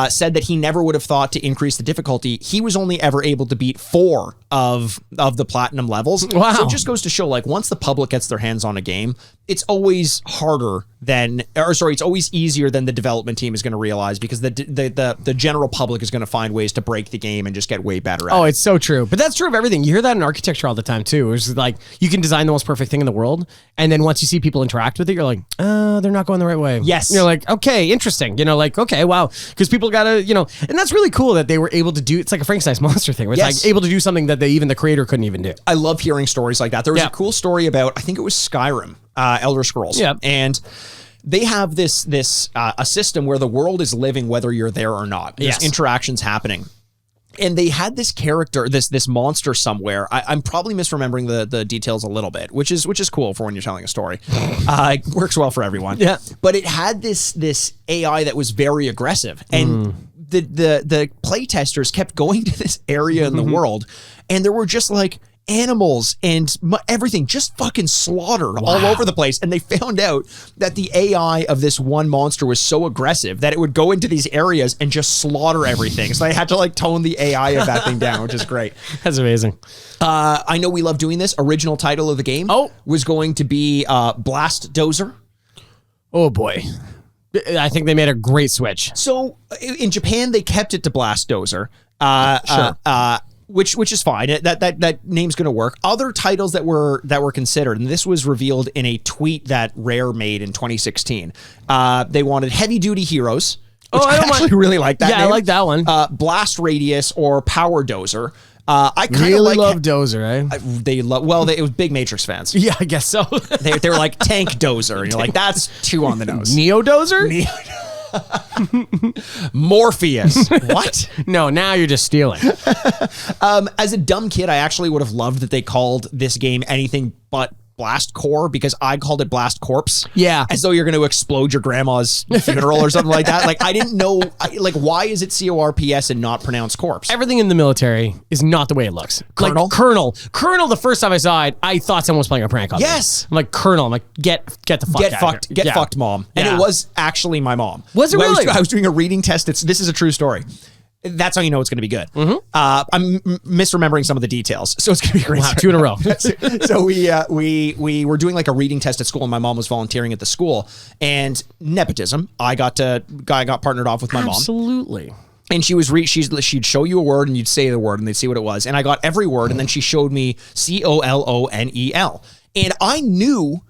said that he never would have thought to increase the difficulty. He was only ever able to beat 4 of the platinum levels. Wow. So it just goes to show, like, once the public gets their hands on a game, it's always harder than, it's always easier than the development team is going to realize, because the general public is going to find ways to break the game and just get way better at it. Oh, it's so true. But that's true of everything. You hear that in architecture all the time too. It's like you can design the most perfect thing in the world, and then once you see people interact with it, you're like, they're not going the right way. Yes. You're like, okay, interesting. Like, okay, wow. Because people gotta, and that's really cool that they were able to do, it's like a Frankenstein's monster thing, where it's like able to do something that even the creator couldn't even do. I love hearing stories like that. There was a cool story about, I think it was Skyrim, Elder Scrolls. Yeah. And they have this a system where the world is living whether you're there or not. There's interactions happening. And they had this character, this monster somewhere. I'm probably misremembering the details a little bit, which is cool for when you're telling a story. It works well for everyone. Yeah. But it had this AI that was very aggressive, and the playtesters kept going to this area in the world, and there were just like animals and everything just fucking slaughtered all over the place. And they found out that the AI of this one monster was so aggressive that it would go into these areas and just slaughter everything. So they had to like tone the AI of that thing down, which is great. That's amazing. I know we love doing this. Original title of the game was going to be Blast Dozer. Oh boy. I think they made a great switch. So in Japan, they kept it to Blast Dozer. Which is fine. That name's going to work. Other titles that were considered, and this was revealed in a tweet that Rare made in 2016. They wanted Heavy Duty Heroes, which I actually really like that name. I like that one. Blast Radius or Power Dozer. I kind of really love Dozer, eh? It was big Matrix fans. Yeah, I guess so. they were like Tank Dozer, and you're like, that's too on the nose. Neo Dozer? Morpheus. What? No, now you're just stealing. As a dumb kid, I actually would have loved that they called this game anything but Blast Core, because I called it Blast Corpse. Yeah. As though you're going to explode your grandma's funeral or something like that. Like, I didn't know, why is it CORPS and not pronounced corpse? Everything in the military is not the way it looks. Colonel? Like, Colonel, the first time I saw it, I thought someone was playing a prank on me. Yes. I'm like, Colonel. I'm like, get the fuck out of here. Get fucked, mom. And it was actually my mom. Was it really? I was doing a reading test. This is a true story. That's how you know it's going to be good. I'm misremembering some of the details, so it's going to be great. Wow, 2 in a row. So we were doing like a reading test at school, and my mom was volunteering at the school. And nepotism, I got partnered off with my mom. Absolutely. And she'd show you a word, and you'd say the word, and they'd see what it was. And I got every word, and then she showed me COLONEL, and I knew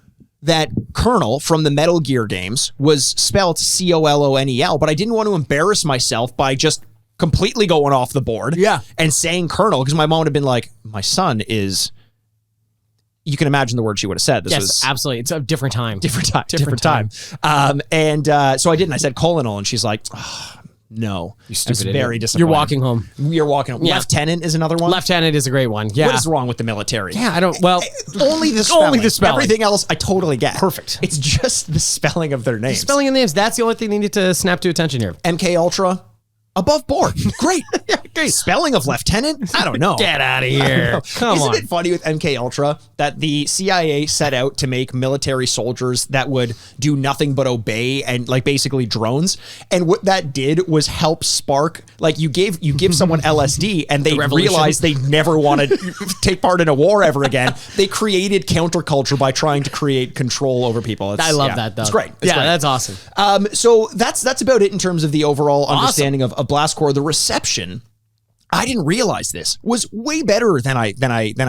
that Colonel from the Metal Gear games was spelled COLONEL, but I didn't want to embarrass myself by just completely going off the board and saying Colonel, because my mom would have been like, my son is, you can imagine the word she would have said. This was absolutely. It's a different time. Different time. So I didn't. I said Colonel, and she's like, no. You stupid idiot. Very disappointed. You're walking home. Yeah. Lieutenant is another one. Lieutenant is a great one. Yeah. What is wrong with the military? Yeah, I don't, well. Only the spelling. Only the spelling. Everything else I totally get. Perfect. It's just the spelling of their names. The spelling of names, that's the only thing they need to snap to attention here. MK Ultra. Above board. Great. Great. Spelling of lieutenant? I don't know. Get out of here. Come on. Isn't it funny with MK Ultra that the CIA set out to make military soldiers that would do nothing but obey and like basically drones? And what that did was help spark, like you give someone LSD and they realized they never want to take part in a war ever again. They created counterculture by trying to create control over people. I love that though. It's great. It's great. That's awesome. So that's about it in terms of the overall understanding of Blast Core. The reception, I didn't realize this, was way better than I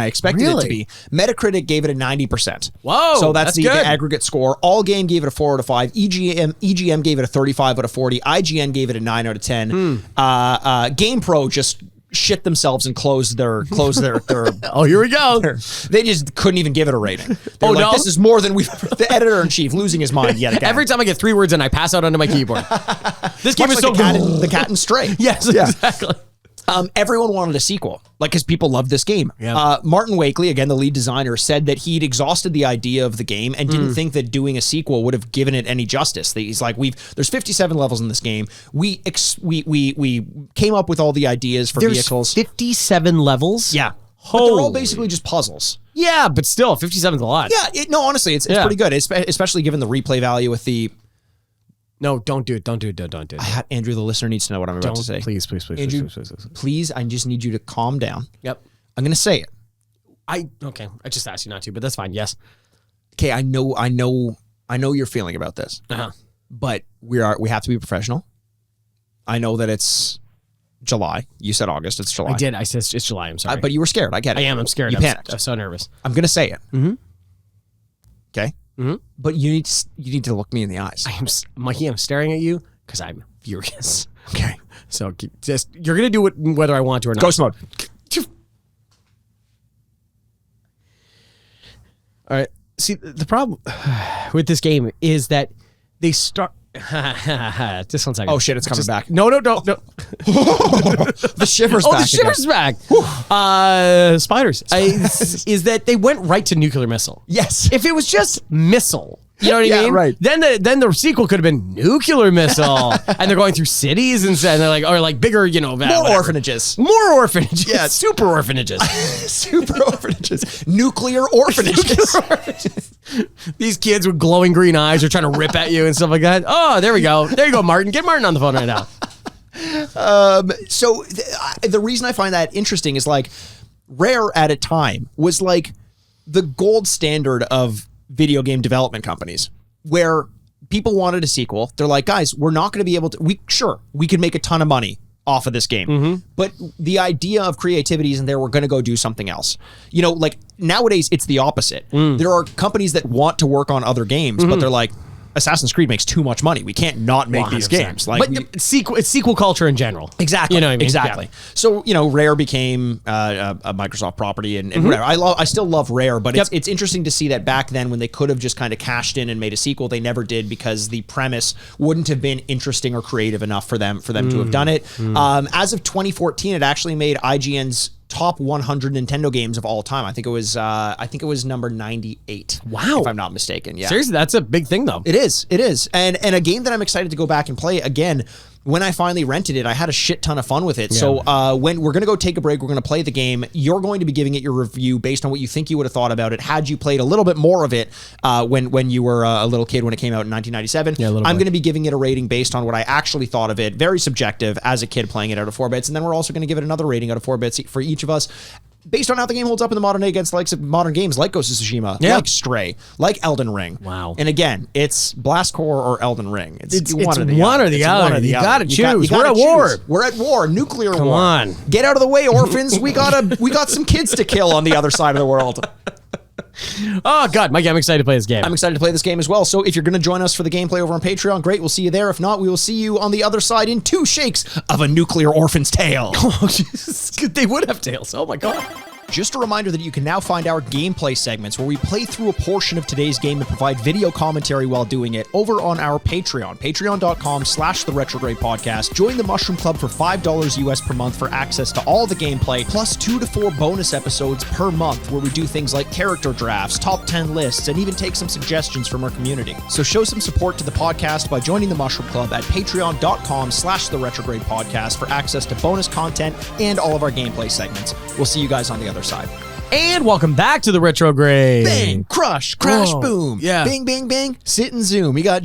expected it to be. Metacritic gave it a 90%. Whoa, so that's the good. aggregate score. All Game gave it a 4 out of 5. EGM gave it a 35 out of 40. IGN gave it a 9 out of 10. GamePro just shit themselves and closed their oh, here we go. They just couldn't even give it a rating. They're like, this is more than we've ever. The editor-in-chief losing his mind yet again. Every time I get 3 words in, I pass out onto my keyboard. This game is like so the cat and Stray. Yes, exactly. Everyone wanted a sequel, because people loved this game. Yeah. Martin Wakely, again, the lead designer, said that he'd exhausted the idea of the game and didn't think that doing a sequel would have given it any justice. He's like, there's 57 levels in this game. We came up with all the ideas for vehicles. 57 levels? Yeah. But they're all basically just puzzles. Yeah, but still, 57 is a lot. Yeah, honestly, it's pretty good, especially given the replay value with the No, don't do it. Don't do it. Don't do it. Andrew, the listener needs to know what I'm about to say. Please, Andrew, please. please, I just need you to calm down. Yep. I'm going to say it. Okay. I just asked you not to, but that's fine. Yes. Okay, I know you're feeling about this. Uh-huh. But we have to be professional. I know that it's July. You said August. It's July. I did. I said it's July. I'm sorry. But you were scared. I get it. I am. I'm scared. You panicked. I'm so nervous. I'm going to say it. Mm-hmm. Okay? Mm-hmm. But you need to look me in the eyes. Mikey, I'm staring at you because I'm furious. Okay. So you're going to do it whether I want to or not. Ghost mode. All right. See, the problem with this game is that they start... Just 1 second. Oh, shit, it's coming back. No. The shiver's back. Oh, the shiver's back. Spiders. Is that they went right to nuclear missile. Yes. If it was just missile, you know what I mean? Right. Then the sequel could have been nuclear missile, and they're going through cities and they're like, or like bigger, more orphanages. More orphanages. Yeah. Super orphanages. Super orphanages. Nuclear orphanages. These kids with glowing green eyes are trying to rip at you and stuff like that. Oh, there we go. There you go, Martin. Get Martin on the phone right now. So the reason I find that interesting is like Rare at a time was like the gold standard of video game development companies where people wanted a sequel. They're like, guys, we're not going to be able to, we could make a ton of money off of this game. But the idea of creativity isn't there. We're going to go do something else. Like nowadays it's the opposite. There are companies that want to work on other games, but they're like, Assassin's Creed makes too much money. We can't not make 100%. These games. Like, but it's sequel culture in general. Exactly. You know what I mean? Exactly. Yeah. So, Rare became a Microsoft property and whatever. I still love Rare, but it's interesting to see that back then when they could have just kind of cashed in and made a sequel, they never did because the premise wouldn't have been interesting or creative enough for them to have done it. As of 2014, it actually made IGN's top 100 Nintendo games of all time. I think it was number 98. Wow. If I'm not mistaken. Yeah. Seriously, that's a big thing though. It is. And a game that I'm excited to go back and play again. When I finally rented it, I had a shit ton of fun with it. Yeah. So when we're going to go take a break, we're going to play the game. You're going to be giving it your review based on what you think you would have thought about it had you played a little bit more of it when you were a little kid when it came out in 1997. Yeah, I'm going to be giving it a rating based on what I actually thought of it. Very subjective as a kid playing it out of 4 bits. And then we're also going to give it another rating out of 4 bits for each of us, based on how the game holds up in the modern day against modern games like Ghost of Tsushima, like Stray, like Elden Ring. Wow. And again, it's Blastcore or Elden Ring. It's one or the other. You got to choose. We're at war. We're at war. Nuclear war. Come on. Get out of the way, orphans. We got some kids to kill on the other side of the world. Oh, God, Mike, I'm excited to play this game. I'm excited to play this game as well. So if you're going to join us for the gameplay over on Patreon, great. We'll see you there. If not, we will see you on the other side in 2 shakes of a nuclear orphan's tale. Oh, Jesus. They would have tails. Oh, my God. Just a reminder that you can now find our gameplay segments where we play through a portion of today's game and provide video commentary while doing it over on our Patreon, patreon.com/the Retrograde Podcast. Join the Mushroom Club for $5 US per month for access to all the gameplay, plus 2 to 4 bonus episodes per month where we do things like character drafts, top 10 lists, and even take some suggestions from our community. So show some support to the podcast by joining the Mushroom Club at patreon.com/the Retrograde Podcast for access to bonus content and all of our gameplay segments. We'll see you guys on the other side. And welcome back to the Retrograde. Bang, crash, boom. Yeah. Bing, bing, bing. Sit and zoom. We got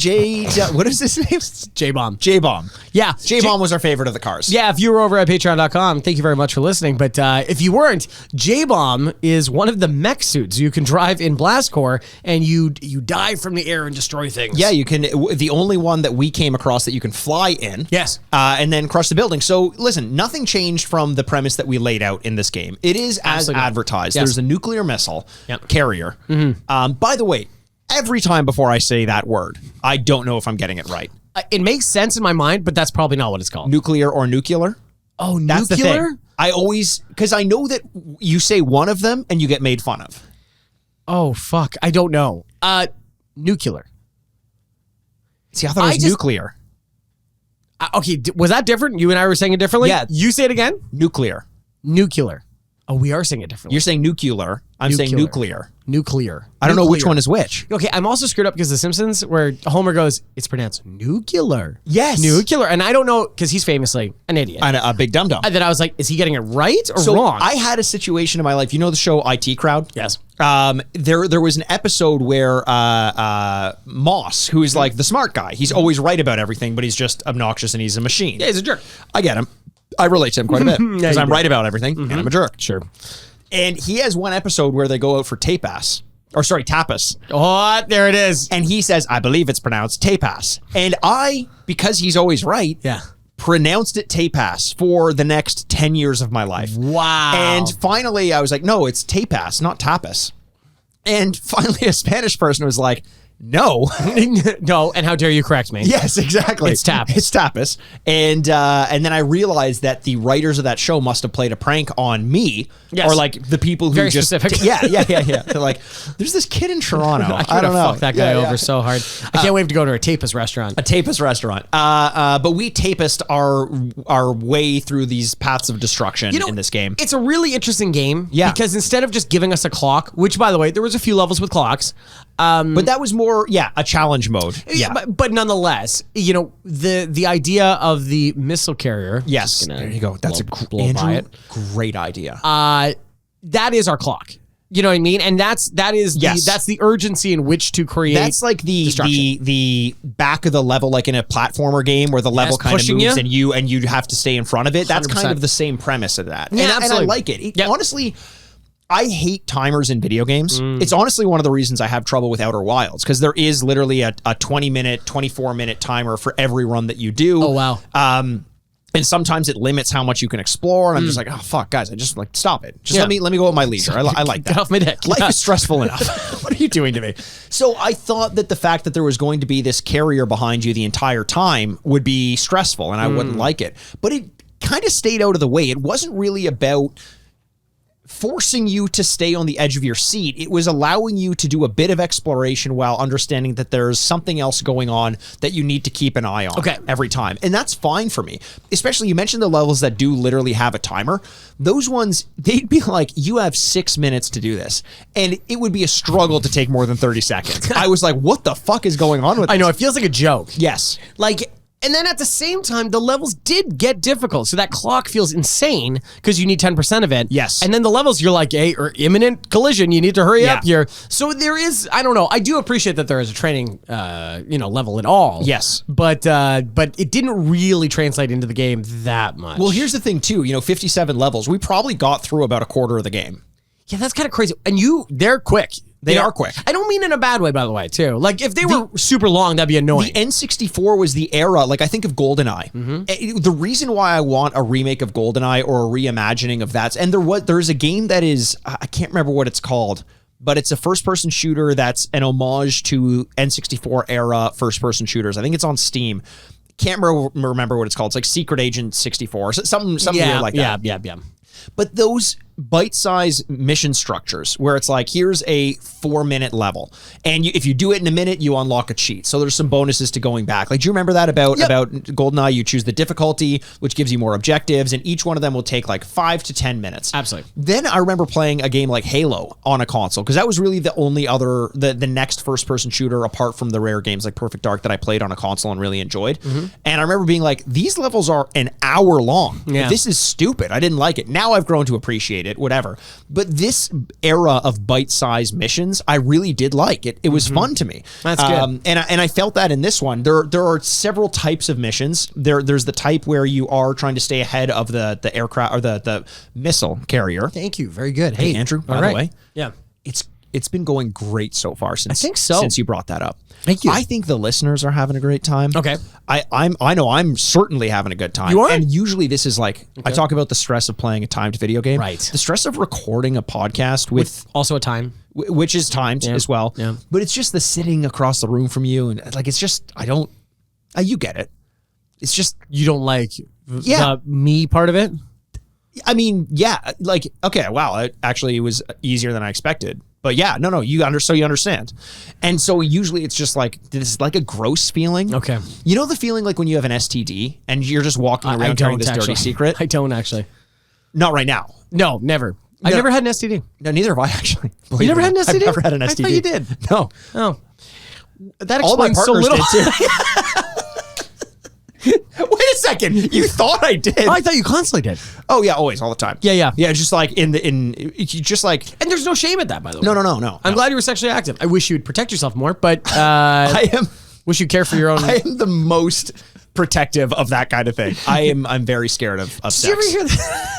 what is this name? J-Bomb. J-Bomb. Yeah. J-Bomb was our favorite of the cars. Yeah, if you were over at patreon.com, thank you very much for listening. But if you weren't, J-Bomb is one of the mech suits you can drive in Blastcore, and you dive from the air and destroy things. Yeah, you can. The only one that we came across that you can fly in. Yes. And then crush the building. So listen, nothing changed from the premise that we laid out in this game. It is as advertised. Yes. There's a nuclear missile carrier. By the way, every time before I say that word, I don't know if I'm getting it right. It makes sense in my mind, but that's probably not what it's called. Nuclear or nuclear? Oh, that's nuclear? The thing. I always, because I know that you say one of them and you get made fun of. Oh, fuck. I don't know. Nuclear. See, I thought it was nuclear. Okay, was that different? You and I were saying it differently? Yeah. You say it again? Nuclear. Nuclear. Oh, we are saying it differently. You're saying nuclear. I'm saying nuclear. Nuclear. I don't know which one is which. Okay, I'm also screwed up because The Simpsons, where Homer goes, it's pronounced nuclear. Yes. Nuclear. And I don't know, because he's famously an idiot. And a big dum-dum. And then I was like, is he getting it right or So wrong? I had a situation in my life. You know the show IT Crowd? Yes. There was an episode where Moss, who is like the smart guy, he's always right about everything, but he's just obnoxious and he's a machine. Yeah, he's a jerk. I get him. I relate to him quite a bit because I'm right about everything and I'm a jerk. Sure. And he has one episode where they go out for tapas. Oh, there it is. And he says, I believe it's pronounced tapas. And I, because he's always right, pronounced it tapas for the next 10 years of my life. Wow. And finally I was like, no, it's tapas, not tapas. And finally a Spanish person was like, no. No, and how dare you correct me? Yes, exactly. It's tapas. It's tapas. And then I realized that the writers of that show must have played a prank on me. Yes. Or like the people who Very just... specific. Yeah. They're like, there's this kid in Toronto. I don't know. Fuck that guy over so hard. I can't wait to go to a tapas restaurant. A tapas restaurant. But we tapist our way through these paths of destruction in this game. It's a really interesting game. Yeah. Because instead of just giving us a clock, which by the way, there was a few levels with clocks. But that was more, a challenge mode. Yeah. But nonetheless, the idea of the missile carrier. Yes. There you go. That's great idea. That is our clock. You know what I mean? And that's the urgency in which to create. That's like the back of the level, like in a platformer game where the level kind of moves and you have to stay in front of it. That's 100%. kind of the same premise of that. Yeah, and I like it. Honestly, I hate timers in video games. It's honestly one of the reasons I have trouble with Outer Wilds, because there is literally a 20-minute, 24-minute timer for every run that you do. Oh, wow. And sometimes it limits how much you can explore. And I'm just like, oh, fuck, guys, I just like, stop it. Just let me go with my leisure. I like that. Get off my dick. Life is stressful enough. What are you doing to me? So I thought that the fact that there was going to be this carrier behind you the entire time would be stressful and I wouldn't like it. But it kind of stayed out of the way. It wasn't really about forcing you to stay on the edge of your seat. It was allowing you to do a bit of exploration while understanding that there's something else going on that you need to keep an eye on every time. And that's fine for me. Especially, you mentioned the levels that do literally have a timer. Those ones, they'd be like, you have 6 minutes to do this. And it would be a struggle to take more than 30 seconds. I was like, what the fuck is going on with this? I know, it feels like a joke. Yes. And then at the same time, the levels did get difficult. So that clock feels insane because you need 10% of it. Yes. And then the levels, you're like, hey, or imminent collision, you need to hurry up here. So there is, I don't know. I do appreciate that there is a training, level at all. Yes. But it didn't really translate into the game that much. Well, here's the thing too, 57 levels. We probably got through about a quarter of the game. Yeah, that's kind of crazy. And they're quick. They are quick. I don't mean in a bad way, by the way, too. Like, if they were super long, that'd be annoying. The N64 was the era, like, I think of GoldenEye. The reason why I want a remake of GoldenEye or a reimagining of that, and there's a game that is, I can't remember what it's called, but it's a first-person shooter that's an homage to N64 era first-person shooters. I think it's on Steam. Can't remember what it's called. It's like Secret Agent 64, something weird like that. Yeah. But those bite-sized mission structures where it's like, here's a 4-minute level. And if you do it in a minute, you unlock a cheat. So there's some bonuses to going back. Like, do you remember that about GoldenEye? You choose the difficulty, which gives you more objectives, and each one of them will take like 5 to 10 minutes. Absolutely. Then I remember playing a game like Halo on a console, because that was really the only other, the next first-person shooter apart from the rare games like Perfect Dark that I played on a console and really enjoyed. And I remember being like, these levels are an hour long. Yeah. This is stupid. I didn't like it. Now I've grown to appreciate it, whatever. But this era of bite-sized missions, I really did like it. It was fun to me. That's good. And I felt that in this one. There are several types of missions. There's the type where you are trying to stay ahead of the aircraft or the missile carrier. Thank you. Very good. Hey, Andrew, by the way. Yeah. It's been going great so far since you brought that up. Thank you. I think the listeners are having a great time. Okay. I know I'm certainly having a good time. You are? And usually this is like, I talk about the stress of playing a timed video game. Right. The stress of recording a podcast with also a time. Which is timed as well. Yeah. But it's just the sitting across the room from you. And like, it's just, you get it. It's just. You don't like the me part of it? I mean, yeah, like, okay, wow, it actually was easier than I expected. But yeah, no, you understand. And so usually it's just like, this is like a gross feeling. Okay. You know the feeling like when you have an STD and you're just walking around carrying this dirty secret? I don't actually. Not right now. No, never. I never had an STD. No, neither have I actually. You never had an STD? I've never had an STD. I thought you did. No. Oh. That All my explains so partners little. did too. Wait a second. You thought I did? Oh, I thought you constantly did. Oh yeah, always, all the time. Yeah. Yeah, just like just like. And there's no shame at that, by the way. No. I'm glad you were sexually active. I wish you would protect yourself more, but I wish you care for your own. am the most protective of that kind of thing. I'm very scared of sex. Did you ever hear that?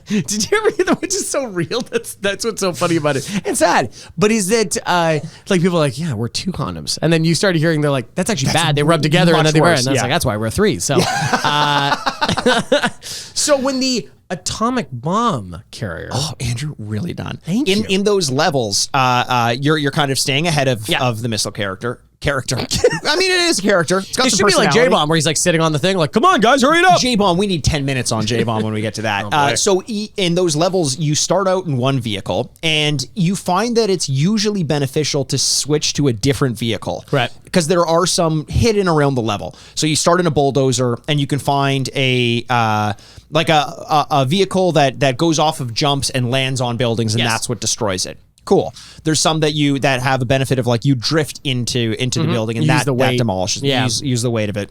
Did you ever hear that? Which is so real. That's what's so funny about it. And sad. But is that like people are like, yeah, we're 2 condoms. And then you started hearing they're like, that's actually bad. They rub together and then they wear it. And that's like, that's why we're 3. So so when the atomic bomb carrier. Oh, Andrew, really done. Thank you. In those levels, you're kind of staying ahead of the missile character. I mean, it is a character. It's got It some should be like personality. J-Bomb, where he's like sitting on the thing, like, come on, guys, hurry it up. J-Bomb, we need 10 minutes on J-Bomb when we get to that. So in those levels, you start out in one vehicle, and you find that it's usually beneficial to switch to a different vehicle. Right. Because there are some hidden around the level. So you start in a bulldozer, and you can find a vehicle that goes off of jumps and lands on buildings, and that's what destroys it. Cool. There's some that have a benefit of like you drift into the building and that demolishes. Yeah. Use the weight of it.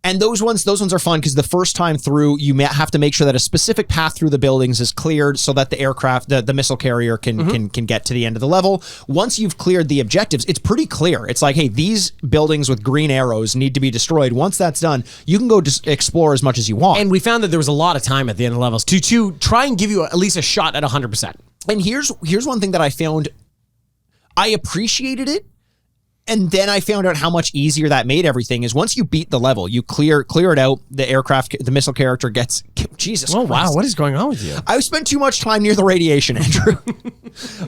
And those ones are fun because the first time through, you have to make sure that a specific path through the buildings is cleared so that the aircraft, the missile carrier can get to the end of the level. Once you've cleared the objectives, it's pretty clear. It's like, hey, these buildings with green arrows need to be destroyed. Once that's done, you can go explore as much as you want. And we found that there was a lot of time at the end of levels to try and give you at least a shot at 100%. And here's one thing that I found. I appreciated it, and then I found out how much easier that made everything. Is once you beat the level, you clear it out. The missile character gets. Jesus. Oh Christ. wow! What is going on with you? I spent too much time near the radiation, Andrew.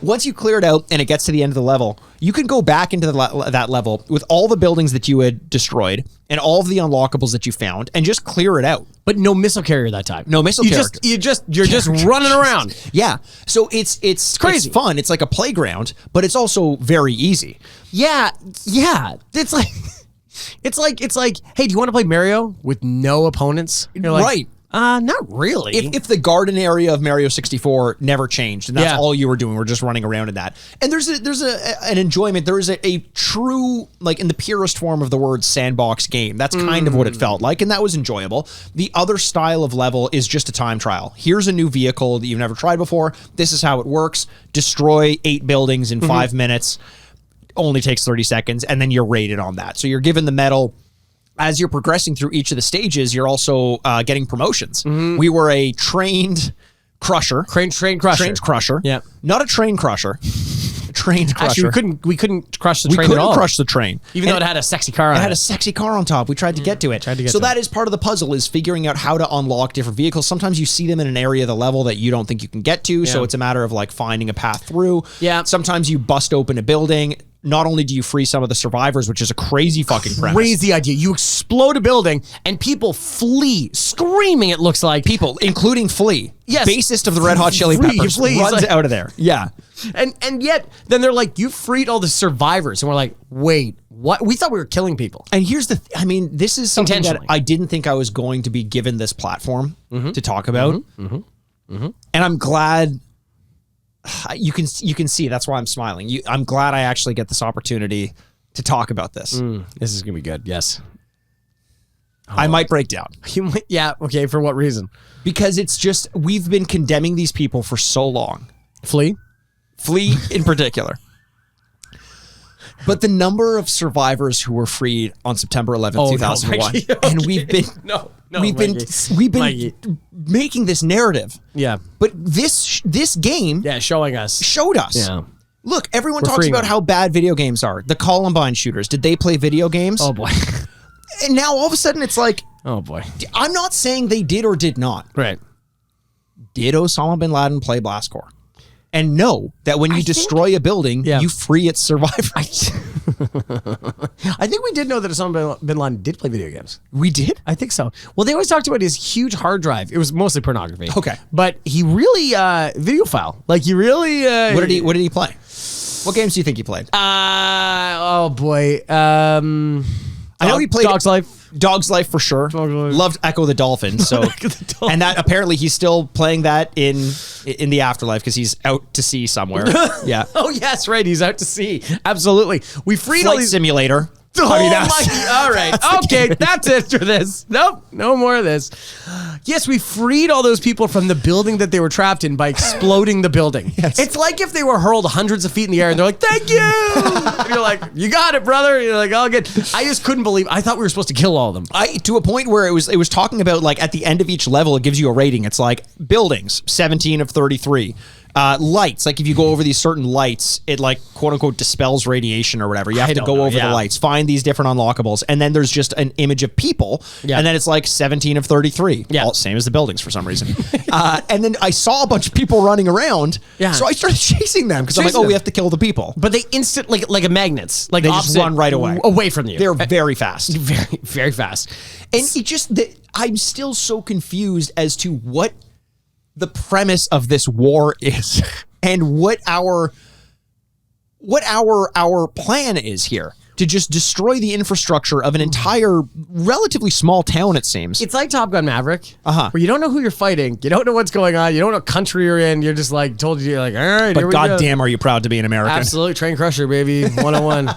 Once you clear it out and it gets to the end of the level, you can go back into that level with all the buildings that you had destroyed and all of the unlockables that you found, and just clear it out. But no missile carrier that time. No missile carrier. You're just running around. Yeah. So it's crazy. It's fun. It's like a playground, but it's also very easy. Yeah. It's like, hey, do you want to play Mario with no opponents? You're like, right. Not really. If the garden area of Mario 64 never changed, and that's all you were doing, we're just running around in that. And there's an enjoyment. There is a true, like in the purest form of the word, sandbox game. That's kind of what it felt like, and that was enjoyable. The other style of level is just a time trial. Here's a new vehicle that you've never tried before. This is how it works. Destroy 8 buildings in 5 minutes. Only takes 30 seconds, and then you're rated on that. So you're given the medal. As you're progressing through each of the stages, you're also getting promotions. We were a trained crusher. Trained crusher. Trained crusher. Yeah. Not a train crusher. Trained crusher. Actually, we couldn't crush the train at all. We couldn't crush the train. Even though it had a sexy car on it. It had a sexy car on top. We tried to get to it. So that is part of the puzzle, is figuring out how to unlock different vehicles. Sometimes you see them in an area of the level that you don't think you can get to, so it's a matter of like finding a path through. Yeah. Sometimes you bust open a building. Not only do you free some of the survivors, which is a crazy fucking premise. Crazy idea. You explode a building and people flee, screaming, it looks like. People, including Flea. Yes. Bassist of the Red Hot Chili Peppers. Runs out of there. Yeah. And yet, then they're like, you freed all the survivors. And we're like, wait, what? We thought we were killing people. And here's the this is something that Intentionally. I didn't think I was going to be given this platform to talk about. And I'm glad you can see, that's why I'm smiling. I'm glad I actually get this opportunity to talk about this. This is going to be good. Yes. I might break down. You might, yeah. Okay. For what reason? Because it's just, we've been condemning these people for so long. Flea in particular. But the number of survivors who were freed on September 11th, 2001, and we've been making this narrative. Yeah. But this game showed us. Yeah. Look, everyone talks about how bad video games are. The Columbine shooters, did they play video games? Oh boy. And now all of a sudden it's like, oh boy. I'm not saying they did or did not. Right. Did Osama bin Laden play Blast Corps? And know that when you destroy a building, you free its survivors. I think we did know that Osama bin Laden did play video games. We did? I think so. Well, they always talked about his huge hard drive. It was mostly pornography. Okay. But he really, videophile. Like, he really... What did he play? What games do you think he played? Oh, boy. I know he played Dog's Life. Dog's Life for sure. Dog's Life. Loved Echo the Dolphin. So, and that apparently he's still playing that in the afterlife because he's out to sea somewhere. Yeah. Oh yes, right. He's out to sea. Absolutely. We freed all Flight these. Simulator. Oh I mean, my! All right. Okay, that's it for this. Nope, no more of this. Yes, we freed all those people from the building that they were trapped in by exploding the building. Yes. It's like if they were hurled hundreds of feet in the air and they're like, "Thank you," and you're like, "You got it, brother." And you're like, "Oh, good." I just couldn't believe. I thought we were supposed to kill all of them. To a point where it was talking about like at the end of each level, it gives you a rating. It's like buildings, 17 of 33. Lights, like if you go over these certain lights, it like quote unquote dispels radiation or whatever. You have to go over the lights, find these different unlockables, and then there's just an image of people, and then it's like 17 of 33. Yeah, same as the buildings for some reason. And then I saw a bunch of people running around, so I started chasing them because I'm like, oh, we have to kill the people. But they instantly, like magnets, like they just run right away from you. They're very fast, very very fast, and it just I'm still so confused as to what the premise of this war is and what our plan is here to just destroy the infrastructure of an entire relatively small town, it seems. It's like Top Gun Maverick, where you don't know who you're fighting, you don't know what's going on, you don't know what country you're in, you're just like you're like, all right, but goddamn, are you proud to be an American? Absolutely, Train Crusher, baby, 101.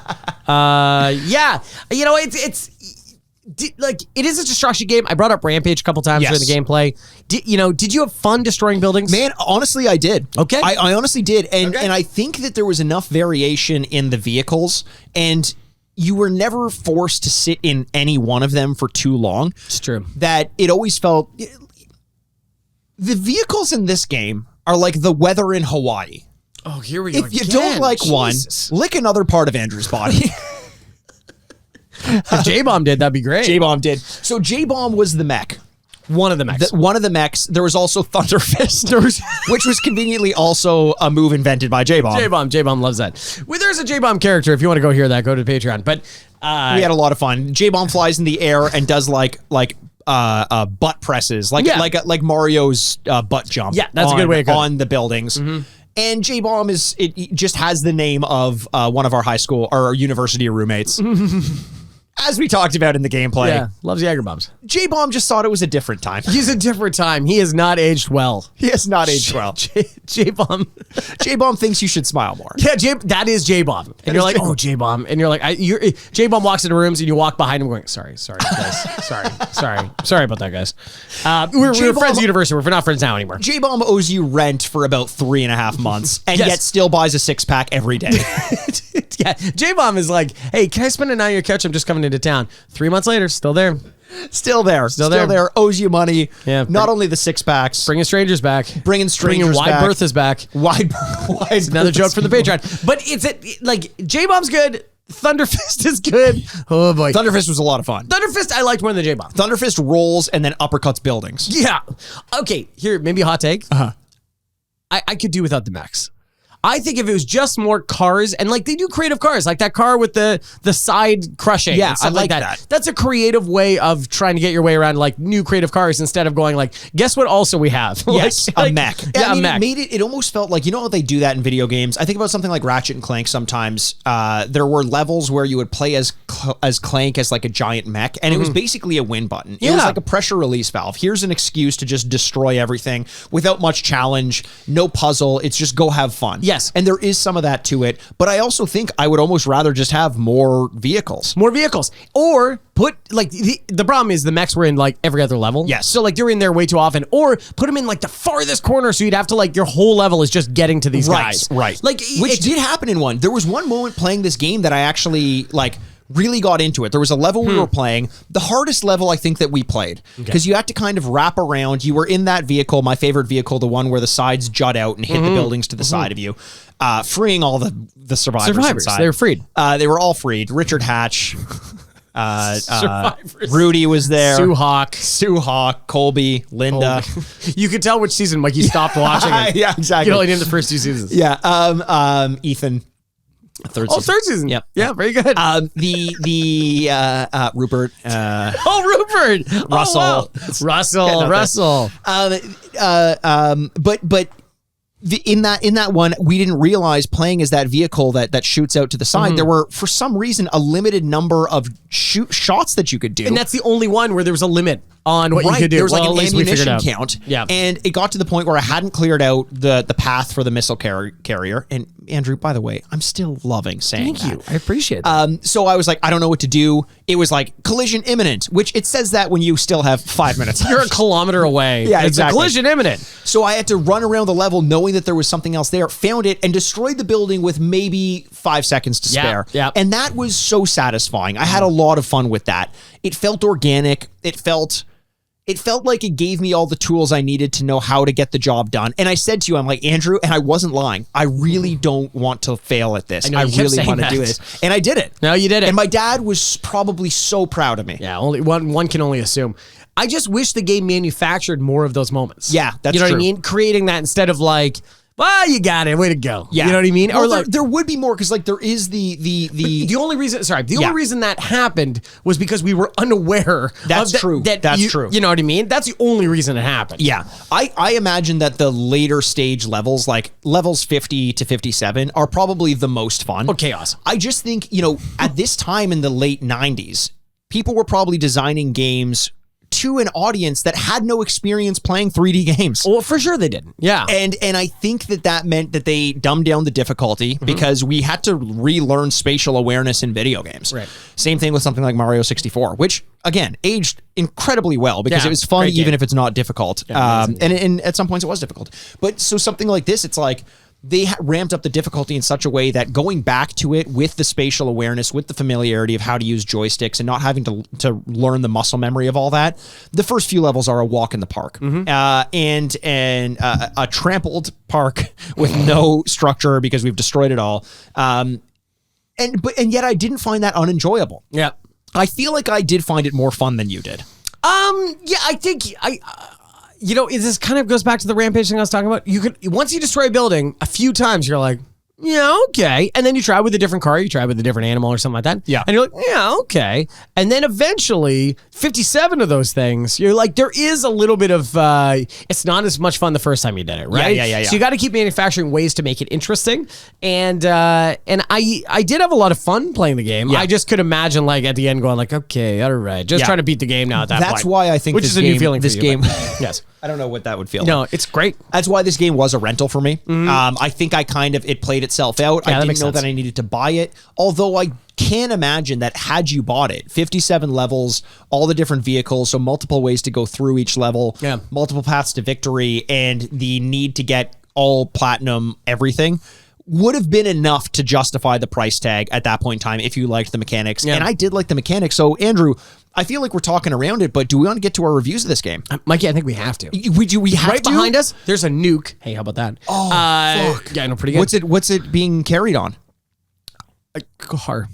Yeah, you know, it's like it is a destruction game. I brought up Rampage a couple times during the gameplay. Did you have fun destroying buildings? Man, honestly, I did. Okay. I honestly did. And I think that there was enough variation in the vehicles, and you were never forced to sit in any one of them for too long. It's true. That it always felt... The vehicles in this game are like the weather in Hawaii. Oh, here we go. If you don't like one, lick another part of Andrew's body. If J-Bomb did, that'd be great. J-Bomb did. So J-Bomb was the mech. One of the mechs. One of the mechs. There was also Thunder Fist, which was conveniently also a move invented by J-Bomb. J-Bomb loves that. Well, there's a J-Bomb character. If you want to go hear that, go to Patreon. But we had a lot of fun. J-Bomb flies in the air and does like butt presses, like Mario's butt jump. Yeah, that's a good way to go. On the buildings. Mm-hmm. And J-Bomb it just has the name of one of our high school or university roommates. As we talked about in the gameplay. Yeah, loves Jaeger bombs. J-Bomb just thought it was a different time. He's a different time. He has not aged well. He has not aged well. J-Bomb. J-Bomb thinks you should smile more. Yeah, that is J-Bomb. And you're like, oh, J-Bomb. And you're like, J-Bomb walks into rooms and you walk behind him going, sorry, guys. sorry about that, guys. We're friends at university. We're not friends now anymore. J-Bomb owes you rent for about 3.5 months and yet still buys a 6-pack every day. Yeah, J-Bomb is like, hey, can I spend a night on your couch? I'm just coming into town. 3 months later, still there. Still there. Owes you money. Yeah. Not only the 6-packs. Bringing strangers back. Bringing Wide Bertha's back. Wide another joke for the Patreon. But like J-Bomb's good. Thunder Fist is good. Oh boy. Thunder Fist was a lot of fun. Thunder Fist I liked more than J-Bomb. Thunder Fist rolls and then uppercuts buildings. Yeah. Okay, here, maybe a hot take. I could do without the mechs. I think if it was just more cars, and like they do creative cars, like that car with the side crushing. Yeah, and stuff I like that. That's a creative way of trying to get your way around like new creative cars instead of going like, guess what also we have? Yes, a mech. Yeah, I mean, a mech. It almost felt like, you know how they do that in video games? I think about something like Ratchet and Clank sometimes. There were levels where you would play as Clank as like a giant mech, and it was basically a win button. It was like a pressure release valve. Here's an excuse to just destroy everything without much challenge, no puzzle. It's just go have fun. Yes. And there is some of that to it, but I also think I would almost rather just have more vehicles. Or put like the problem is the mechs were in like every other level. Yes. So like you're in there way too often, or put them in like the farthest corner so you'd have to like your whole level is just getting to these guys. Right. Like which did happen in one. There was one moment playing this game that I actually like really got into it. There was a level we were playing, the hardest level I think that we played, because you had to kind of wrap around. You were in that vehicle, my favorite vehicle, the one where the sides jut out and hit the buildings to the side of you, freeing all the survivors inside. They were freed. They were all freed. Richard Hatch, Rudy was there. Sue Hawk, Colby, Linda. You could tell which season like you stopped watching it. Yeah, exactly. You only named the first 2 seasons. Yeah. Ethan. Third season. Yep. Yeah, very good. Rupert. Rupert. Russell. Russell. But in that one, we didn't realize playing as that vehicle that shoots out to the side. There were, for some reason, a limited number of shots that you could do. And that's the only one where there was a limit on what you could do. There was like at an least we figured ammunition out. count. Yeah. And it got to the point where I hadn't cleared out the path for the missile carrier. And Andrew, by the way, I'm still loving saying Thank you. I appreciate that. So I was like, I don't know what to do. It was like collision imminent, which it says that when you still have 5 minutes. You're a kilometer away. Yeah, It's exactly. a collision imminent. So I had to run around the level knowing that there was something else there, found it, and destroyed the building with maybe 5 seconds to spare. Yeah. And that was so satisfying. I had a lot of fun with that. It felt organic. It felt like it gave me all the tools I needed to know how to get the job done. And I said to you, I'm like, Andrew, and I wasn't lying, I really don't want to fail at this. I really want to do this. And I did it. No, you did it. And my dad was probably so proud of me. Yeah, only one can only assume. I just wish the game manufactured more of those moments. Yeah, that's you know true. what I mean? Creating that instead of like, well, you got it, way to go. Yeah. You know what I mean? Well, Or like there would be more because like there is the only reason Yeah. only reason that happened was because we were unaware. That's true. That's true. You know what I mean? That's the only reason it happened. Yeah. I imagine that the later stage levels, like levels 50 to 57, are probably the most fun. Or chaos. I just think, at this time in the late 90s, people were probably designing games to an audience that had no experience playing 3D games. Well, for sure they didn't. Yeah. And I think that meant that they dumbed down the difficulty because we had to relearn spatial awareness in video games. Right. Same thing with something like Mario 64, which again aged incredibly well because it was fun great game. even if it's not difficult. And at some points it was difficult. But so something like this, it's like they ramped up the difficulty in such a way that going back to it with the spatial awareness, with the familiarity of how to use joysticks and not having to learn the muscle memory of all that, the first few levels are a walk in the park. And a trampled park with no structure because we've destroyed it all. And yet I didn't find that unenjoyable. Yeah. I feel like I did find it more fun than you did. Yeah, I think this kind of goes back to the rampage thing I was talking about. You could, once you destroy a building a few times, you're like, yeah, okay. And then you try with a different car, you try with a different animal or something like that. Yeah. And you're like, yeah, okay. And then eventually, 57 of those things, you're like, there is a little bit of, it's not as much fun the first time you did it, right? Yeah. So you got to keep manufacturing ways to make it interesting. And I did have a lot of fun playing the game. Yeah. I just could imagine like at the end going like, okay, all right. Just trying to beat the game now at that point. That's why I think Which this is a new feeling for this you, game. but- yes. I don't know what that would feel No, like. it's great. That's why this game was a rental for me. I think it played itself out. Yeah, I that didn't makes know sense. that I needed to buy it. Although I can imagine that had you bought it, 57 levels, all the different vehicles, so multiple ways to go through each level, multiple paths to victory, and the need to get all platinum everything would have been enough to justify the price tag at that point in time if you liked the mechanics. Yeah. And I did like the mechanics. So, Andrew, I feel like we're talking around it, but do we want to get to our reviews of this game? Mikey, I think we have to. We have Right to? behind us, there's a nuke. Hey, how about that? Oh, fuck. Yeah, I know, pretty good. What's it being carried on? A car.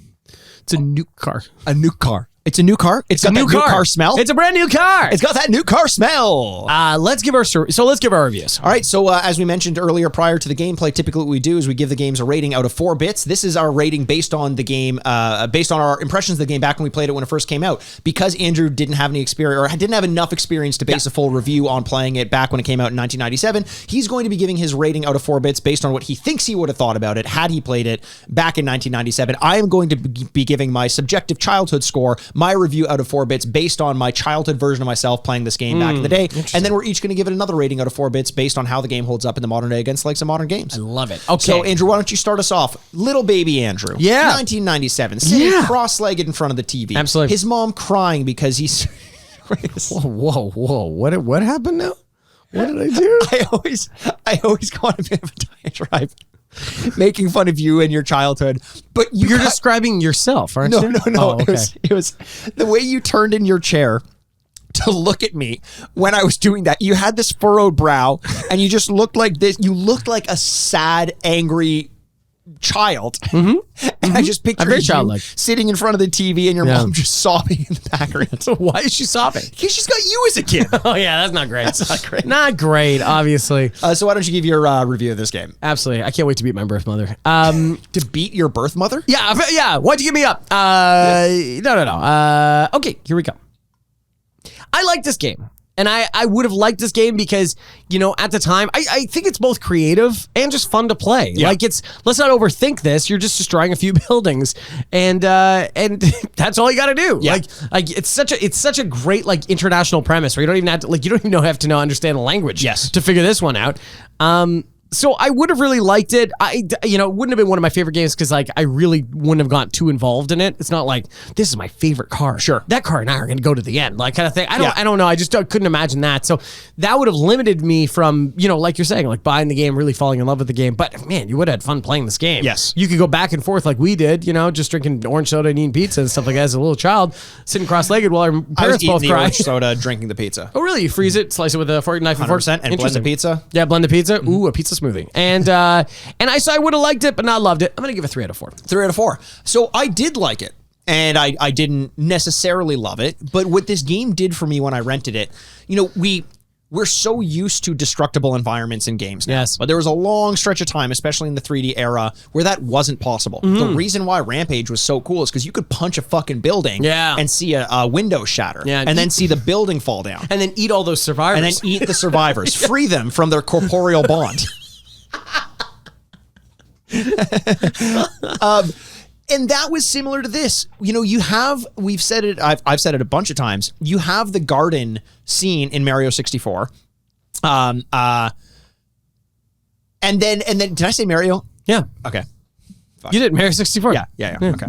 It's a nuke car. A new car. It's a new car. It's got that new car smell. It's a brand new car. It's got that new car smell. Let's give our reviews. All right, so as we mentioned earlier, prior to the gameplay, typically what we do is we give the games a rating out of 4 bits. This is our rating based on the game, based on our impressions of the game back when we played it when it first came out. Because Andrew didn't have any experience or didn't have enough experience to base a full review on playing it back when it came out in 1997, he's going to be giving his rating out of 4 bits based on what he thinks he would have thought about it had he played it back in 1997. I am going to be giving my subjective childhood score, my review out of 4 bits based on my childhood version of myself playing this game back in the day. And then we're each going to give it another rating out of 4 bits based on how the game holds up in the modern day against like some modern games. I love it. Okay. So, Andrew, why don't you start us off? Little baby Andrew. Yeah. 1997, sitting cross-legged in front of the TV. Absolutely. His mom crying because he's... Whoa. What happened now? What did I do? I always go on a bit of a diatribe making fun of you and your childhood, but You're describing yourself, aren't you? No. Oh, okay. It was the way you turned in your chair to look at me when I was doing that. You had this furrowed brow and you just looked like this. You looked like a sad, angry child. And I just pictured very you childlike. sitting in front of the TV and your mom just sobbing in the background. So why is she sobbing? Because she's got you as a kid. Oh yeah, that's not great. That's not great. Not great, obviously. So why don't you give your review of this game? Absolutely. I can't wait to beat my birth mother. To beat your birth mother? Yeah. Why'd you give me up? No. Okay, here we go. I like this game. And I would have liked this game because, you know, at the time, I think it's both creative and just fun to play. Yeah. Like, let's not overthink this. You're just destroying a few buildings, and that's all you got to do. Yeah. Like it's such a great like international premise where you don't even have to have to understand the language. Yes. To figure this one out. So I would have really liked it. It wouldn't have been one of my favorite games because like I really wouldn't have gotten too involved in it. It's not like this is my favorite car. Sure. That car and I are going to go to the end, like kind of thing. I don't know. I just couldn't imagine that. So that would have limited me from, you know, like you're saying, like buying the game, really falling in love with the game. But man, you would have had fun playing this game. Yes. You could go back and forth like we did, you know, just drinking orange soda and eating pizza and stuff like that as a little child, sitting cross-legged while our I was parents eating both the cried. orange soda, drinking the pizza. Oh, really? You freeze it, slice it with a fork, knife and fork? 100%, and blend the Interesting. pizza. Yeah, blend the pizza. Ooh, a pizza smoothie. And I would have liked it, but not loved it. I'm going to give it 3 out of 4. 3 out of 4. So I did like it, and I didn't necessarily love it. But what this game did for me when I rented it, you know, we're so used to destructible environments in games now. Yes. But there was a long stretch of time, especially in the 3D era, where that wasn't possible. The reason why Rampage was so cool is because you could punch a fucking building and see a window shatter. Yeah, and then see the building fall down. And then eat all those survivors. And then eat the survivors. Free them from their corporeal bond. And that was similar to this. You know, we've said it, I've said it a bunch of times. You have the garden scene in Mario 64. And then did I say Mario? Yeah. Okay. You did Mario 64. Yeah. Okay.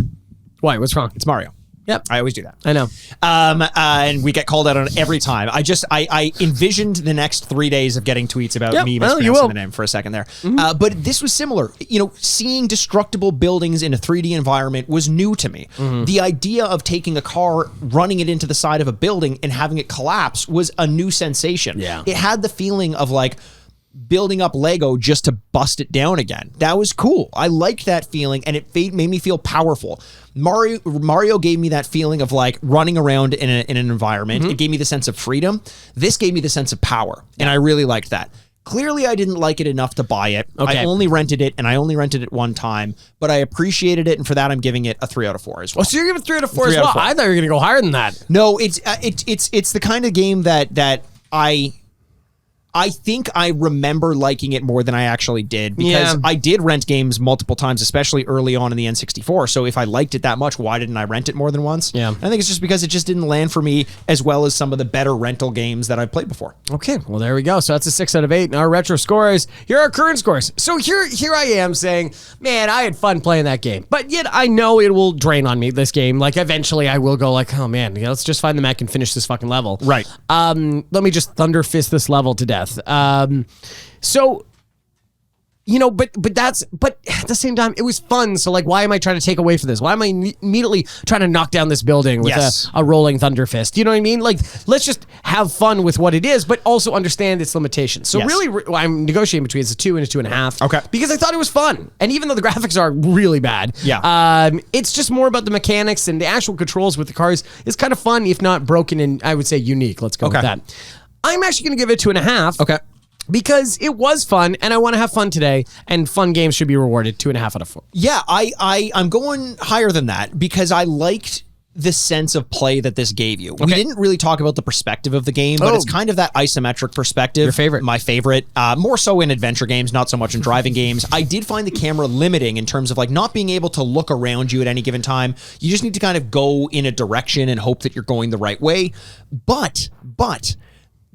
Why? What's wrong? It's Mario. Yep. I always do that. I know. And we get called out on it every time. I envisioned the next 3 days of getting tweets about me mispronouncing the name for a second there. But this was similar. You know, seeing destructible buildings in a 3D environment was new to me. The idea of taking a car, running it into the side of a building and having it collapse was a new sensation. Yeah. It had the feeling of like building up Lego just to bust it down again. That was cool. I liked that feeling, and it made me feel powerful. Mario gave me that feeling of like running around in an environment. It gave me the sense of freedom. This gave me the sense of power, and I really liked that. Clearly, I didn't like it enough to buy it. Okay. I only rented it, and I only rented it one time, but I appreciated it, and for that, I'm giving it a 3 out of 4 as well. Oh, so you're giving 3 out of 4 3 as out well? of 4. I thought you were going to go higher than that. No, it's the kind of game that I think I remember liking it more than I actually did, because I did rent games multiple times, especially early on in the N64. So if I liked it that much, why didn't I rent it more than once? Yeah. I think it's just because it just didn't land for me as well as some of the better rental games that I've played before. Okay, well, there we go. So that's a 6 out of 8. And our retro scores, here are our current scores. So here I am saying, man, I had fun playing that game. But yet I know it will drain on me, this game. Like, eventually I will go like, oh, man, let's just find the mech and finish this fucking level. Right. Let me just thunder fist this level to death. So, you know, but at the same time, it was fun. So, like, why am I trying to take away from this? Why am I immediately trying to knock down this building with a rolling thunder fist? You know what I mean? Like, let's just have fun with what it is, but also understand its limitations. So really, I'm negotiating between it's a 2 and a 2.5. Okay. Because I thought it was fun. And even though the graphics are really bad, it's just more about the mechanics, and the actual controls with the cars is kind of fun, if not broken and, I would say, unique. Let's go with that. I'm actually going to give it 2.5. Okay. Because it was fun, and I want to have fun today, and fun games should be rewarded. 2.5 out of 4. Yeah, I'm going higher than that because I liked the sense of play that this gave you. We didn't really talk about the perspective of the game, but it's kind of that isometric perspective. Your favorite. My favorite. More so in adventure games, not so much in driving games. I did find the camera limiting in terms of like not being able to look around you at any given time. You just need to kind of go in a direction and hope that you're going the right way. But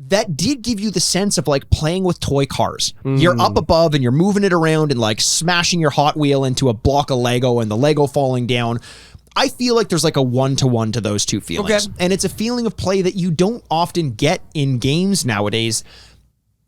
that did give you the sense of like playing with toy cars. You're up above and you're moving it around and like smashing your Hot Wheel into a block of Lego and the Lego falling down. I feel like there's like a one-to-one to those two feelings. Okay. And it's a feeling of play that you don't often get in games nowadays.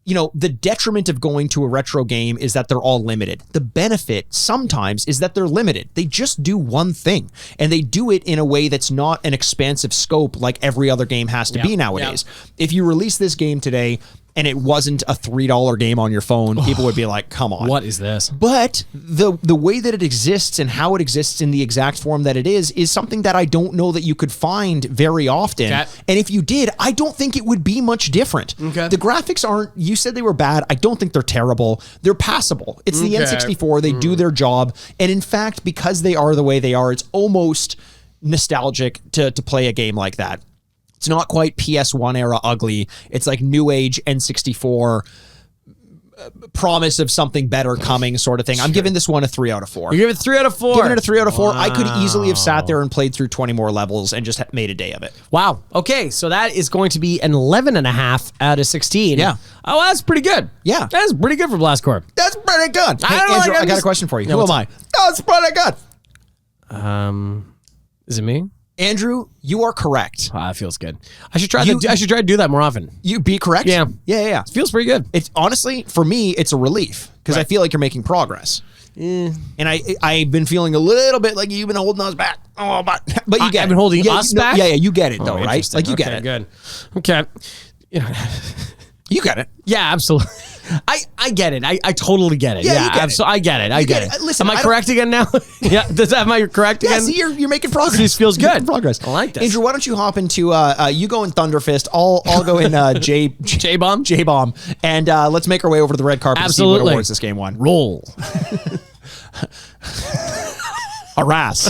You know, the detriment of going to a retro game is that they're all limited. The benefit sometimes is that they're limited. They just do one thing, and they do it in a way that's not an expansive scope like every other game has to be nowadays. If you release this game today and it wasn't a $3 game on your phone, people would be like, come on. What is this? But the way that it exists and how it exists in the exact form that it is something that I don't know that you could find very often. Okay. And if you did, I don't think it would be much different. Okay. The graphics aren't, you said they were bad. I don't think they're terrible. They're passable. It's the N64. They do their job. And in fact, because they are the way they are, it's almost nostalgic to play a game like that. It's not quite PS1 era ugly. It's like new age N64 promise of something better coming sort of thing. I'm giving this one a 3 out of 4. You give it 3 out of 4? Giving it a 3 out of 4. Wow. I could easily have sat there and played through 20 more levels and just made a day of it. Wow. Okay, so that is going to be an 11.5 out of 16. Yeah. Oh, that's pretty good. Yeah. That's pretty good for Blast Corp. That's pretty good. Hey, I don't know, Andrew, like, I got a question for you. Yeah, Who am what's I? That's pretty good. Is it me? Andrew, you are correct. That feels good. I should try to do that more often. You be correct? Yeah. Yeah. It feels pretty good. It's honestly, for me, it's a relief because I feel like you're making progress. And I've been feeling a little bit like you've been holding us back. Oh, but you get it. I've been holding us back? Yeah, you get it though, right? Interesting. Like you get Okay, it. Good. Okay. You get it. Yeah, absolutely. I get it. I totally get it. Yeah, you get it. I get it. I get it. Listen, am I correct again now? Yeah. Am I correct Yeah, again? see, you're making progress. This feels You're making good. progress. I like this. Andrew, why don't you hop into you go in Thunderfist, I'll go in J-Bomb? J-Bomb, and let's make our way over to the red carpet to see what awards this game won. Roll. Harass.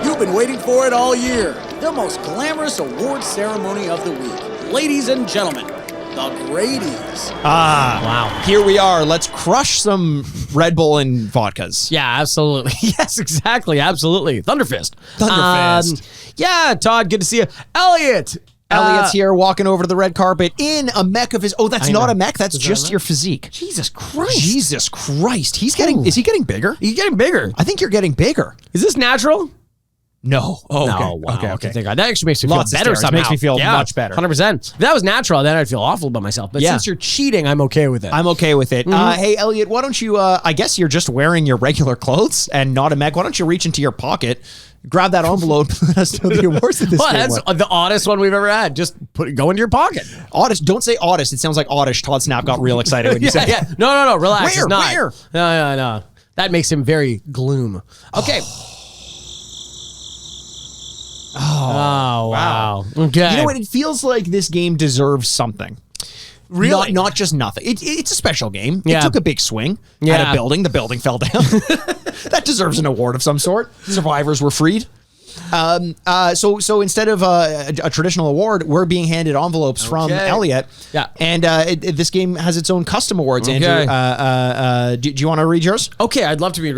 You've been waiting for it all year. The most glamorous award ceremony of the week. Ladies and gentlemen, the Grady's. Wow. Here we are. Let's crush some Red Bull and vodkas. Yeah, absolutely. Yes, exactly. Absolutely. Thunderfist. Yeah, Todd, good to see you. Elliot. Elliot's here walking over to the red carpet in a mech of his. Oh, that's not a mech. That's just your physique. Jesus Christ. Jesus Christ. He's getting. Is he getting bigger? He's getting bigger. I think you're getting bigger. Is this natural? No. Oh, okay. No, wow. Okay. Thank God. That actually makes me Lots feel of better steroids. somehow. Makes me feel much better. 100%. If that was natural, then I'd feel awful about myself. But since you're cheating, I'm okay with it. I'm okay with it. Hey, Elliot, why don't you, I guess you're just wearing your regular clothes and not a mech. Why don't you reach into your pocket, grab that envelope, and let us know the awards of this game. That's the oddest one we've ever had. Just go into your pocket. Oddest. Don't say oddest. It sounds like oddish. Todd Snap got real excited when you said Yeah. No. Relax. Where? It's not. Where? No. That makes him very gloom. Okay. Oh, wow. Okay. You know what? It feels like this game deserves something. Really? Not just nothing. It's a special game. Yeah. It took a big swing at a building. The building fell down. That deserves an award of some sort. Survivors were freed. So instead of a traditional award, we're being handed envelopes from Elliot. Yeah. And this game has its own custom awards, Okay. Andrew. Do you want to read yours? Okay, I'd love to read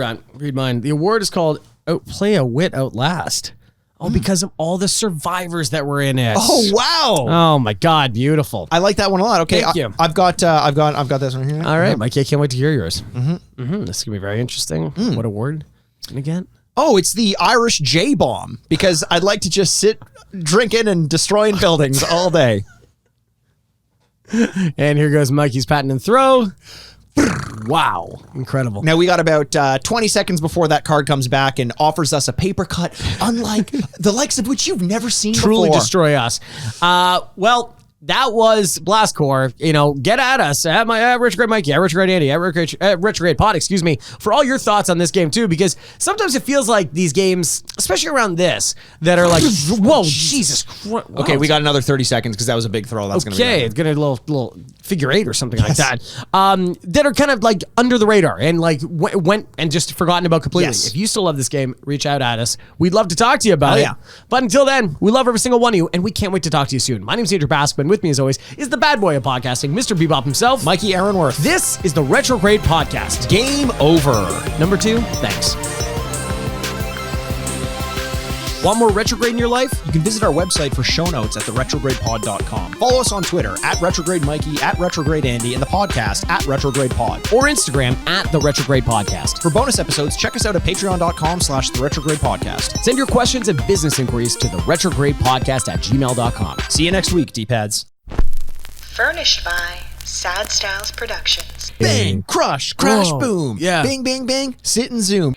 mine. The award is called Play a Wit Outlast. Oh, because of all the survivors that were in it. Oh, wow. Oh my God, beautiful. I like that one a lot. Okay, Thank you. I've got this one here. All right, Mikey, I can't wait to hear yours. This is gonna be very interesting. What award is gonna get? Oh, it's the Irish J-Bomb, because I'd like to just sit drinking and destroying buildings all day. And here goes Mikey's patent and throw. Wow, incredible. Now, we got about 20 seconds before that card comes back and offers us a paper cut, unlike the likes of which you've never seen Truly before. destroy us. Well, that was Blastcore. You know, get at us at Retrograde Mikey, at Retrograde Andy, at Retrograde Pod, excuse me, for all your thoughts on this game too, because sometimes it feels like these games, especially around this, that are like, whoa, Jesus Christ. Wow. Okay, we got another 30 seconds because that was a big throw. That's going to be it's gonna be a little figure eight or something like that. That are kind of like under the radar and like went and just forgotten about completely. Yes. If you still love this game, reach out at us. We'd love to talk to you about it. Yeah. But until then, we love every single one of you, and we can't wait to talk to you soon. My name's Andrew Baskman. With me, as always, is the bad boy of podcasting, Mr. Bebop himself, Mikey Aaronworth. This is the Retrograde Podcast. Game over. Number 2, thanks. Want more Retrograde in your life? You can visit our website for show notes at theretrogradepod.com. Follow us on Twitter at Retrograde Mikey, at Retrograde Andy, and the podcast at Retrograde Pod. Or Instagram at the Retrograde Podcast. For bonus episodes, check us out at patreon.com/theretrogradepodcast. Send your questions and business inquiries to the retrogradepodcast@gmail.com. See you next week, D-pads. Furnished by Sad Styles Productions. Bang, crush, crash, Whoa. boom. Yeah. Bing, bing, bing, sit and zoom.